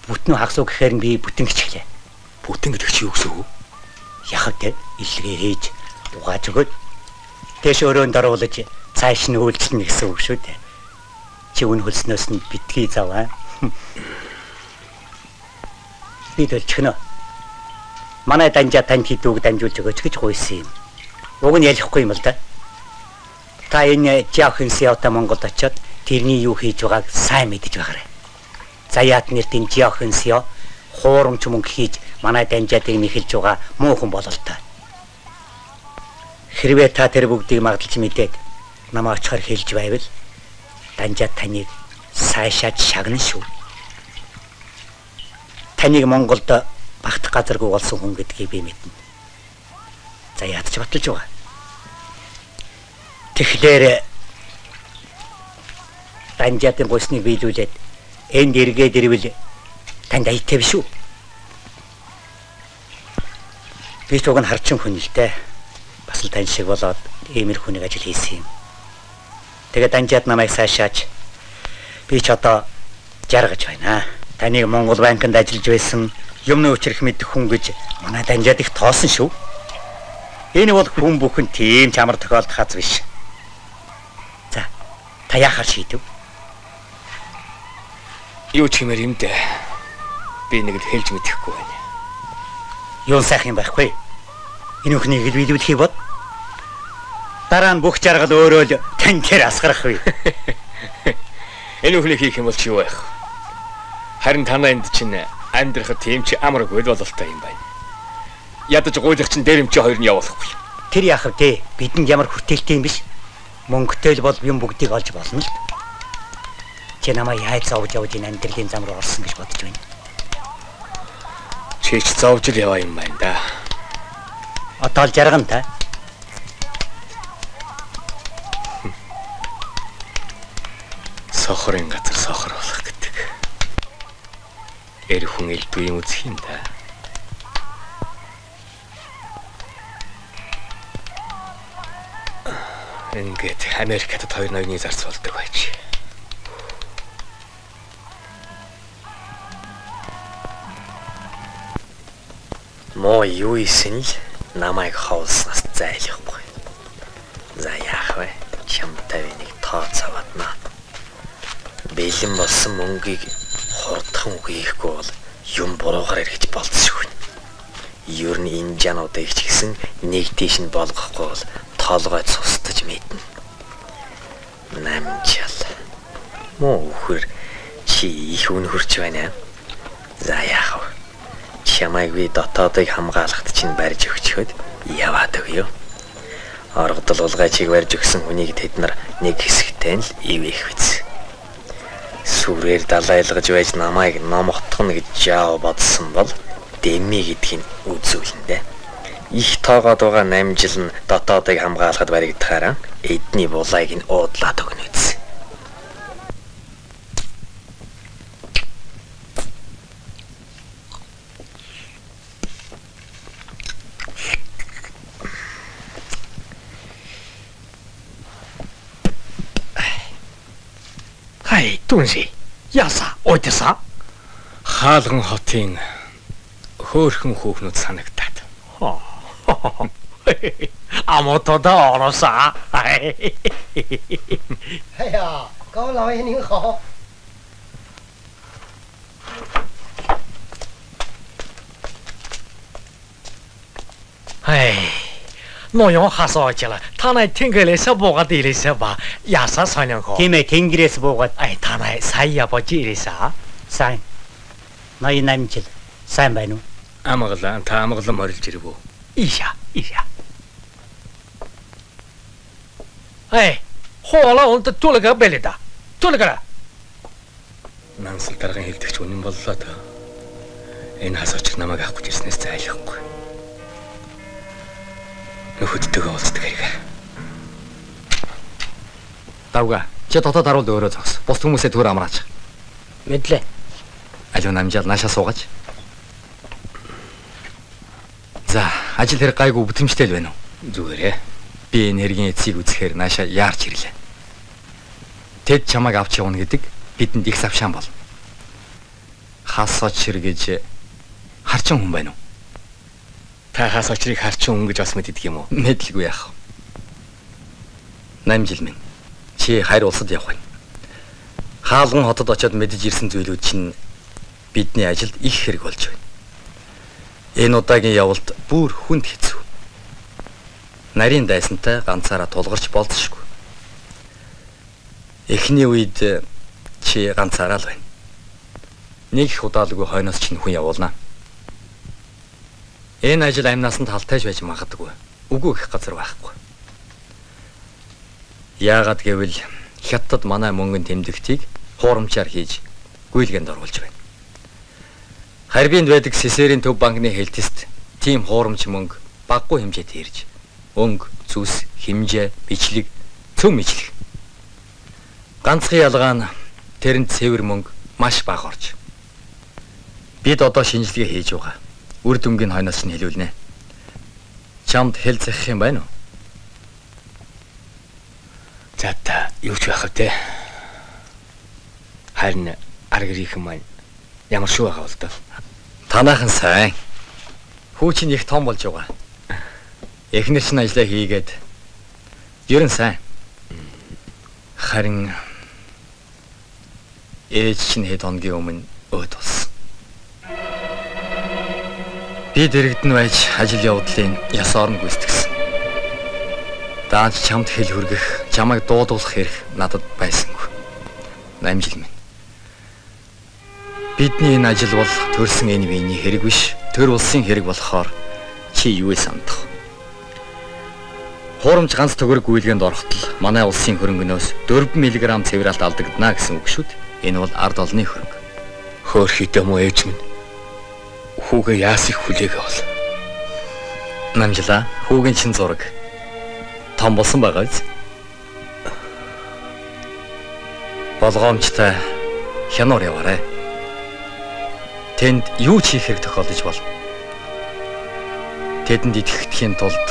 Бүтэн хагсуу гэхээр би бүтэн гिचглээ. Бүтэн гэдэг чи юу гэсэн үг? Яхав те илгээ хийж угааж өгөөд тэш өрөөнд оруулж цааш нь үйлчлэнэ гэсэн үг шүү дээ. Чи үн хөлснөөс нь битгий заваа. Би дэлчихнэ. Манай данжаа танд хідүүг дамжуулж өгөөч гэж гуйсан юм. Уг нь ялахгүй юм л да. Та энэ жаахан сявта Монголд очиод тэрний юу хийж байгааг сайн мэдэж байгаарай. Заяат нэртийн жаахан сяв хуурамч мөнгө хийж манай данжаадыг нэхэлж байгаа муухан бололтой. Хэрвээ та тэр бүгдийг магдалж мэдээд намайг очихоор хэлж байвал данжаа таныг сайшаад шагнана шүү. Таныг Монголд багтах газаргүй болсон хүн гэдгийг би мэднэ. За яадч баталж байгаа. Тэгэхээр Данжаатын гуйсныг биелүүлээд энд эргээд ирвэл танд аятай биш үү? Би ч уг нь харчин хүн л дээ. Бас л тань шиг болоод иймэрхүү нэг ажил хийсэн юм. Тэгээд Данжаад намайг сайшааж би ч одоо жаргаж байна. Таныг Монгол банкнд ажиллаж байсан юмны учрах мэдэх хүн гэж манай Данжаад их тоосон шүү. Энэ бол хүн бүхэн тийм чамар тохиолдох хаз биш. За, та яахаар шийдэв? Юу ч хэмээр юм дээ. Би нэг л хэлж мэдэхгүй байна. Юу сайхан юм байхгүй? Энэ өхнийг л биелүүлэхий бод. Дараа нь бүх жаргал өөрөө л тань дээр асгарах вэ. Энэ өхнийг хийх юм бол чи юу байх? Харин танаа энд чинь амьдрахад тийм ч амаргүй бололтой юм байна. Ядаж гуйлах чинь дээрэмчи хоёр нь явуулахгүй. Тэр яах вэ? Бидэнд ямар хүртээлтэй юм биш? Мөнгөтэй л бол юм бүгдийг олж болно л. Чи намайг яаж зовж явж энэ амьдралын зам руу орсон гэж бодож байна. Чи ч зовж л яваа юм байна да. Одоо л жаргана та. Сохорын газар сохор болох гэдэг. Эр хүн элдв юм үзэх юм да. Ингээд Америкт 2 ноёны зарц болдог байж. Мо юу исэн л намайг хавуулснаас зайлахгүй. За яах вэ? Чамтай нэг тооцоодна. Бэлэн болсон мөнгийг хурдхан үгээхгүй бол юм буруугаар эргэж болцсохгүй. Ер нь энэ жануудыг ч гэсэн нэг тийш нь болгохгүй бол тоолгой цустаж мэднэ. Намжаал. Мо үхэр чи их үнхэрч байна. За яах вэ? Чамайг би дотоодыг хамгаалахт чинь барьж өгчөөд яваад өгье. Оргодол улгайчийг барьж өгсөн хүнийг тэд нар нэг хэсэгтэй л ивэх биз. Сүрээр далайлгаж байж намайг номготгоно гэж жаа бодсон бол дэмий гэдгийг үзүүлнэ. Их тоогоод байгаа намжил нь дотоодыг хамгаалахад баригдахаараа эдний булайг нь уудлаад өгнө үз. Хай, түнси. Яса, ойтса. Хаалган хотын хөөхөн хүүхнүүд санагдаад. Амотода ороса. Хаяа, 高老爷您好。唉，诺用하소지了. 타나이 팅글에서 뭐가 되리서 봐. 야사 사냥고. 팀에 팅글에서 뭐가. 아이 타나이 사이 아버지 이리사. сайн. Ноён намжил. Сайн байна уу? Амгалан та амгалан морилж ирв үү? 이샤. 에이, 호라 온다 뚫어가 벨리다. 뚫어가라. Нансал даргын хэлдэгч үнэн боллоо та. Энэ хасаач намайг авах гэж ирснээс зайлахгүй. Нөхөдтэйгээ уулздаг хэрэг. Давга, чи дотоод харуул өөрөө зогс. Бус хүмүүсээ төр амраач. Мэдлээ. Алуу намжаал наашаа суугач. За, ажил хэрэг гайгүй бүтэмжтэй л байна уу? Зүгээрээ. Би энергийн эцсийг үзэхээр наашаа яарч ирлээ. Тэд чамайг авч явна гэдэг бидэнд их савшаан бол. Хасаач гэж харчин хүн байна уу? Та хасаачрыг харчин хүн гэж бас мэддэг юм уу? Мэдлгүй яах. Намжил минь. Чи хайр улсад явах байна. Хаалган хотод очиод мэдэж ирсэн зүйлүүд чинь бидний ажилд их хэрэг болж байна. Энэ удаагийн явалт бүр хүнд хэцүү. Нарийн дайсантай ганцаараа тулгарч болцсохгүй. Эхний үед чи ганцаараа л байна. Нэг их удаалгүй хойноос чинь хүн явуулнаа. Энэ ажил амнаас нь талтайж байж магадгүй. Үгүй гэх газар байхгүй. Яагаад гэвэл хятад манай мөнгөнд тэмдэгтийг хуурамчаар хийж гүйлгээнд оруулж байна. Харбинд байдаг Сесерийн төв банкны хэлтэст тийм хуурамч мөнгө баггүй хэмжээтэй ирж өнгө, зүс, хэмжээ, бичлэг, цөм мэдлэг. Ганцхан ялгаа нь тэрэнд цэвэр мөнгө маш бага орж. Бид одоо шинжилгээ хийж байгаа. Үр дүнгийн хойноос нь хэлүүлнэ. Чамд хэл захих юм байна уу? За та юу ч байх вэ? Харин аргэрийнхэн маань ямар шүү байгаа бол доо. Танаахан сайн. Хүүчин их том болж байгаа. Эхнэр чинь ажиллаа хийгээд ерэн сайн. Харин ээж чинь хэд хоногийн өмнө өөд болсон. Би дэрэгдэн байж ажил явдлын яс орон гүйцэтгсэн. Дааж чамд хэл хүргэх, чамайг дуудуулах хэрэг надад байсангүй. 8 жил минь. Бидний энэ ажил бол төрсэн энэ биений хэрэг биш, төр улсын хэрэг болохоор чи юу сандах? Хуурамч ганц төгрөг гүйлгээнд орохтол манай улсын хөрөнгөнөөс 4 мг цэвралт алдагдана гэсэн үг шүү дээ. Энэ бол ард олны хөрөнгө. Хөөрхийдөө муу ээж минь. Хүүгээ яас их хүлээгээ бол. Намжлаа, хүүгийн чин зураг том болсон байгаа биз? Болгоомжтой хянуур яваарай. Тэнд юу ч хийх хэрэг тохиолдож болно. Тэдэнд итгэхийн тулд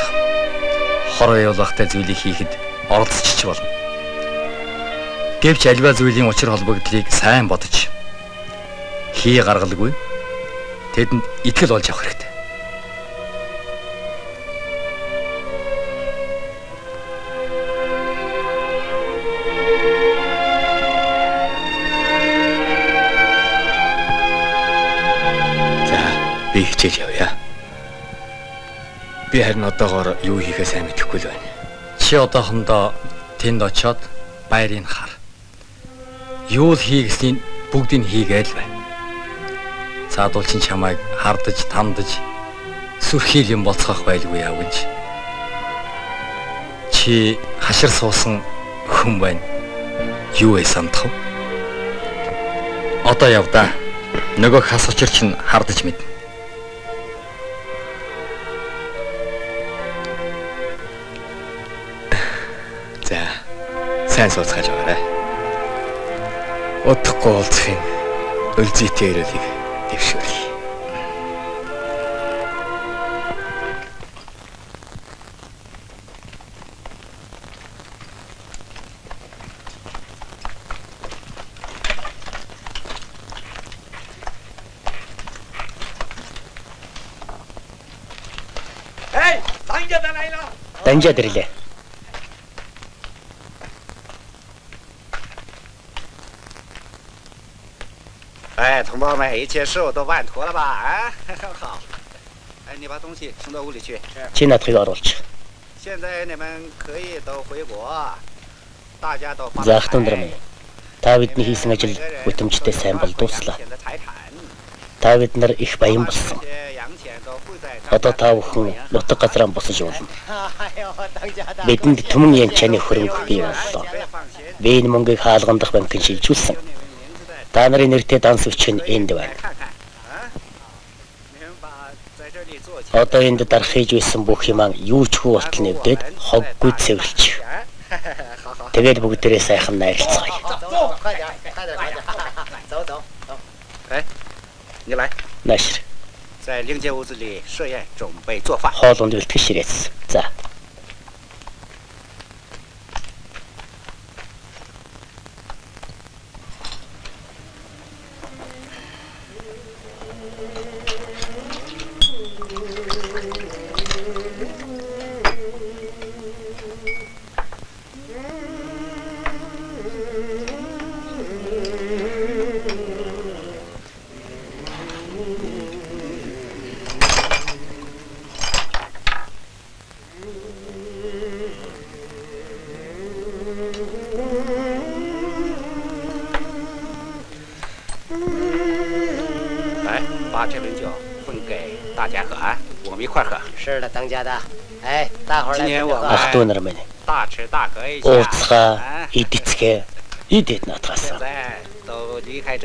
хор явуулахтай зүйлийг хийхэд оролцож болно. Гэвч альва зүйлийн учир холбогдлыг сайн бодож хий гаргалгүй тэдэнд итгэл болж авах хэрэгтэй. Би хичээж явъя. Би харин одоогоор юу хийхээ сайн мэдэхгүй л байна. Чи одоохондоо тэнд очиод байрыг хар. Юу л хийгээсний бүгдийг хийгээл бай. Цаадуул чин чамайг хардаж, тамдаж сүрхийл юм болцоох байлгүй яав гэнч. Чи хашир суусан хүн байна. Юу вэ сандах вэ? Одоо яв да. Нөгөө хас учир чин хардаж мэднэ. Сайн сууцгааж байгаарай. Удахгүй уулзахын өлзийтэй ирэлийг дэвшүүлье. Данжаад ирлээ.哎，同胞们，一切事务都办妥了吧？啊，好。哎，你把东西送到屋里去。 Чи надхыг оруулж. 现在你们可以都回国，大家都发。 За ахтун нар минь. Та бидний хийсэн ажил бүтэмжтэй сайн бол дуслаа. Та бид нар их баян болсон. Одоо та бүхэн нутаг газраа босож явна. Бидэнд түмэн янчааны хөрөнгө бий боллоо. Би энэ мөнгийг хаалгандах банкнд шилжүүлсэн. Та нарын нэртэй данс өчгөн энд байна. Одоо энд дарах хийж байсан бүх юмаа юу ч хүү болтол нэвдээд хоггүй цэвэрлчих. Тэгээд бүгдээрээ сайхан найрлцгаая. 哎，你来。 Нааш. 在另间屋子里设宴，准备做饭。 Хоолунд бэлтгэж ширээц. За. Ахтун нар минь. Ууцгаа, идэцгээ, идэт натгасан.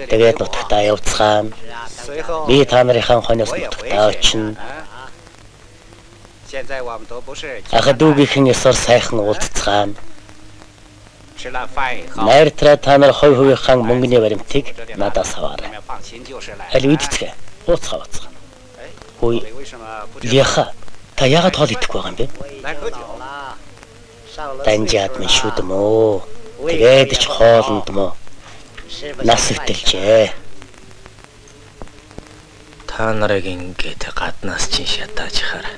Тэгээд нутагтаа явцгаан. Би та нарынхаа хоньоос нутагтаа очино. Ахадуугийнхэн ёсоор сайхан уулзцгаан. Найртраа та нар хувь хувийнхаа мөнгөний баримтыг надаас аваарай. Аль үдцгээ ууцгаа бацгаа. Хөөе. Лиха та яагаад хоол идэхгүй байгаа юм бэ? Данжаад минь шүдмөө. Тэгээд ч хоолнд мөө. Нас өвтөлжээ. Та нарыг ингээд гаднаас чинь шатааж хаар.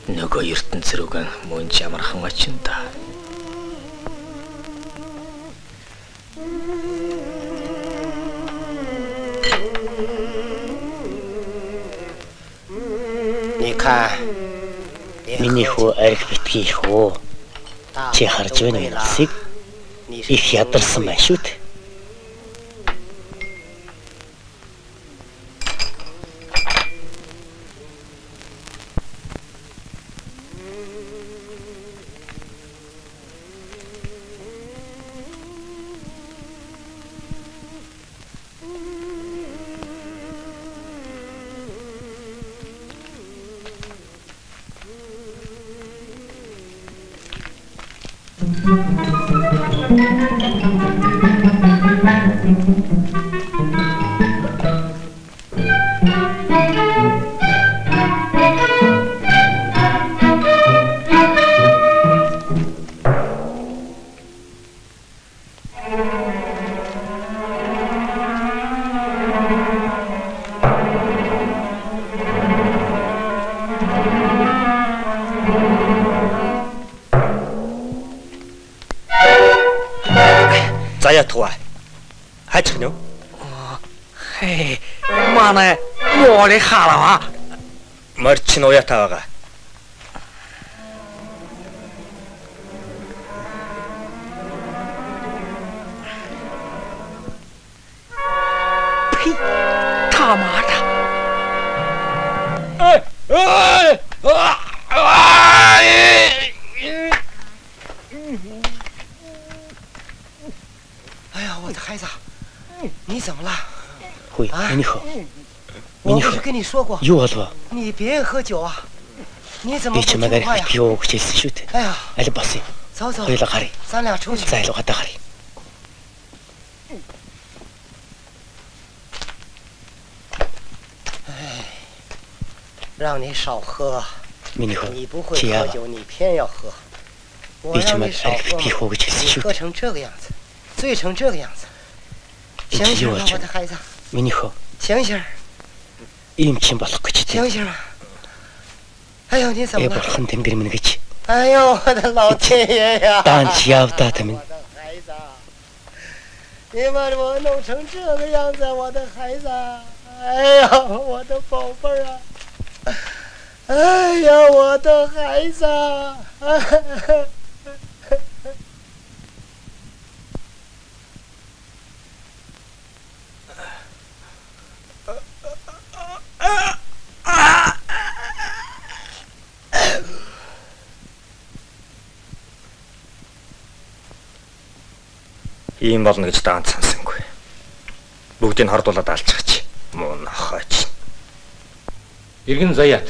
Нөгөө ертөнц рүүгэн мөн ч амархан очин та. Ника. Миний хөө арх битгий хөө. Чи харж байна уу насыг? Их ядарсан байна шүү дээ. Заяа туа. Хайчих нь юу? Хей, манай моори халава. Морч нь уятаа байгаа. Тамада.哎呀，我的孩子，你怎么了？ Хөөе, миний хөө. 我不是跟你说过， Юу болов? 你别喝酒啊！你怎么 Би 不 чамайг 听话 арх 呀？ битгий ууг хэлсэн шүү дээ. 哎呀， Аль бас юм. 走走， Хоёулаа гарыг. 咱俩出去。 За илүү гадаа гарыг. 让你少喝， Миний хөө. 你不会 Чи 喝 яагаад? 酒，你偏要喝。我 Би 让 чамайг 你少 арх 喝， битгий ууг хэлсэн 你 шүү 喝 дээ. 成这个样子，醉成这个样子， Энд 醒 чи 醒 юу 吧， болж 我的 байна? 孩子， Миний хөө. 醒醒， Ийм ч юм болох гэж 醒 дээ. 醒啊！哎呦，你怎么 Ээ 了？ бурхан тэмдэг минь гэж. 哎呦，我的老天爷呀！ Даан чи явдаа тамин. 孩子，你把我弄成这个样子，我的孩子，哎呀，我的宝贝儿啊！哎呀，我的孩子！ Ийм болно гэж даант сонсонгүй. Бүгдийг хордуулаад алчихчих. Мөн хаач. Иргэн Заяат.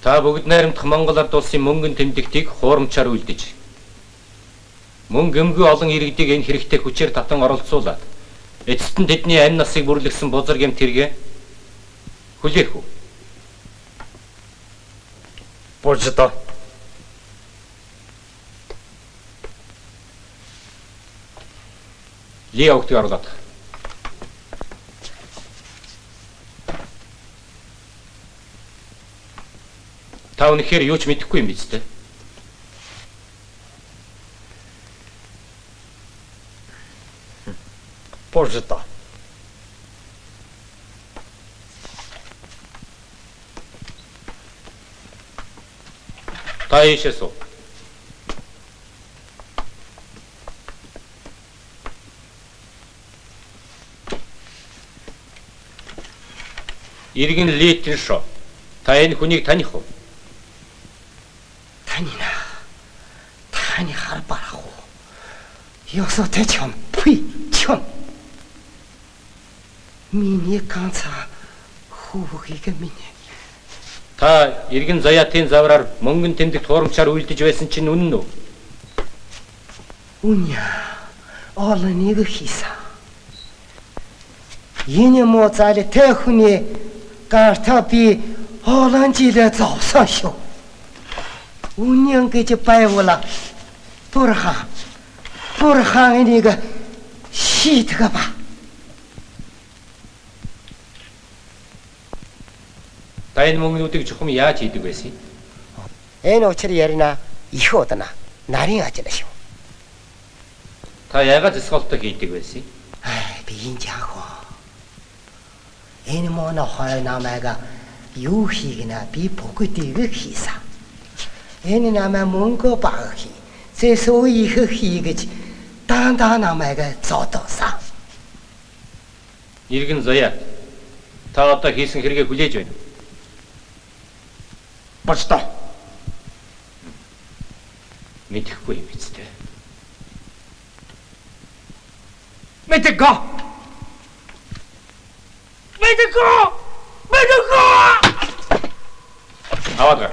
Та бүгд найрамдах Монгол ард улсын мөнгөн тэмдэгтийг хуурамчаар үлдэж. Мөн гэмгүй олон иргэдийг энэ хэрэгтэй хүчээр татан оролцуулаад эцэст нь тэдний амь насыг бүрлэгсэн бузар гэмт хэрэгэ хүлээх үү? Бождоо. Лия өгтөг оруулаад. Та үнэхээр юу ч мэдэхгүй юм биз дээ? Бождоо. Та ийшээс уу. Иргэн Литэн шо. Та энэ хүнийг таних уу? Танина, таны харбарах уу? Ёсоо тэчэм, пи, чон. Миний ганцаа хүүхийг миний Та иргэн заяатын завраар мөнгөн тэмдэг туурамчаар үйлдэж байсан чинь үнэн үү? Үнэ. Олон нэг хийсэн. Энэ мо цаали тэхүний гарта би олон жилээ зовсон шүү. Үнэн гэж байвала Бурхан энийг шийтгэв ба. Та энэ мөнгнүүдийг чухам яаж хийдэг байсан? Энэ учир ярина их удана нарийн ажил шүү. Та яагаад зэсгэлтэг хийдэг байсан? Би энэ яах вэ? Энэ моно хоёр намайга юу хийгнэ би бүгдийг хийсэн. Энэ намайг мөнгө баг хий. Зэсөө их хий гэж дандаа намайг зодоосан. Иргэн заяа. Та одоо хийсэн хэрэгээ хүлээж байна. Бачта. Мэдэхгүй юм биз дээ. Мэдэггүй. Аваад.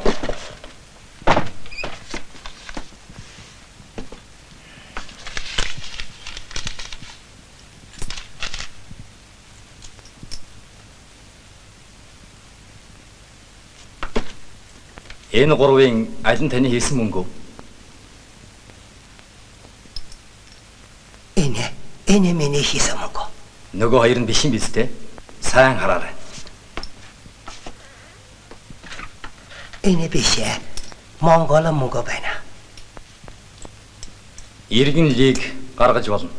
Энэ гурвын аль нь таны хийсэн мөнгө? Энэ миний хийсэн мөнгө. Нөгөө хоёр нь биш юм биз дээ. Сайн хараарай. Энэ биш ээ. Монгол мөнгө байна. Иргэн лиг гаргаж болно.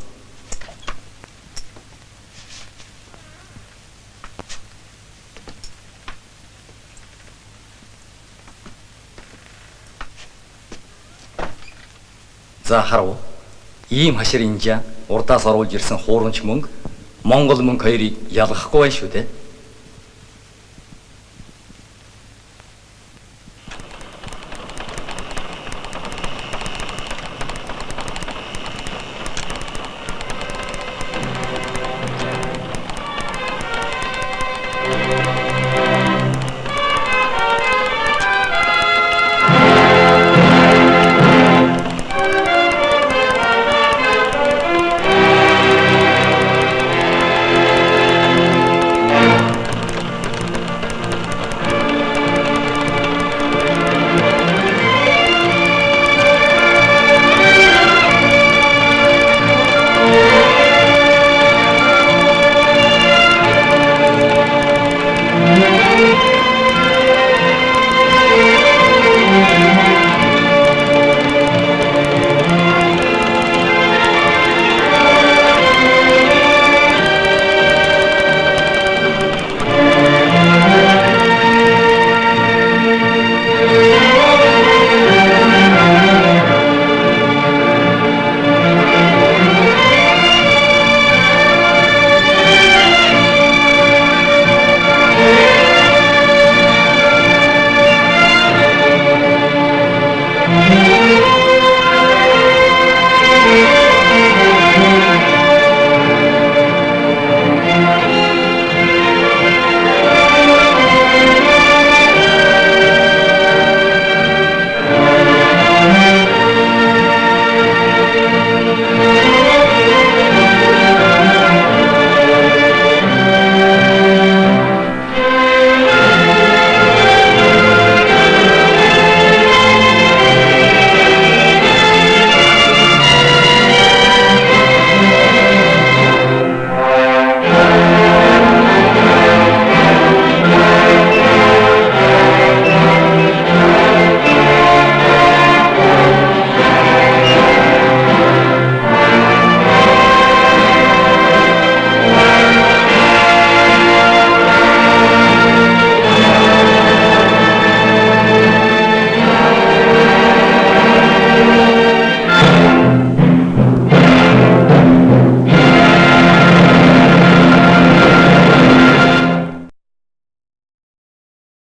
За харав. Ийм хашир инжа урдаас оруулж ирсэн хуурамч мөнгө Монгол мөнгө хоёрыг ялгахгүй байх шүү дээ.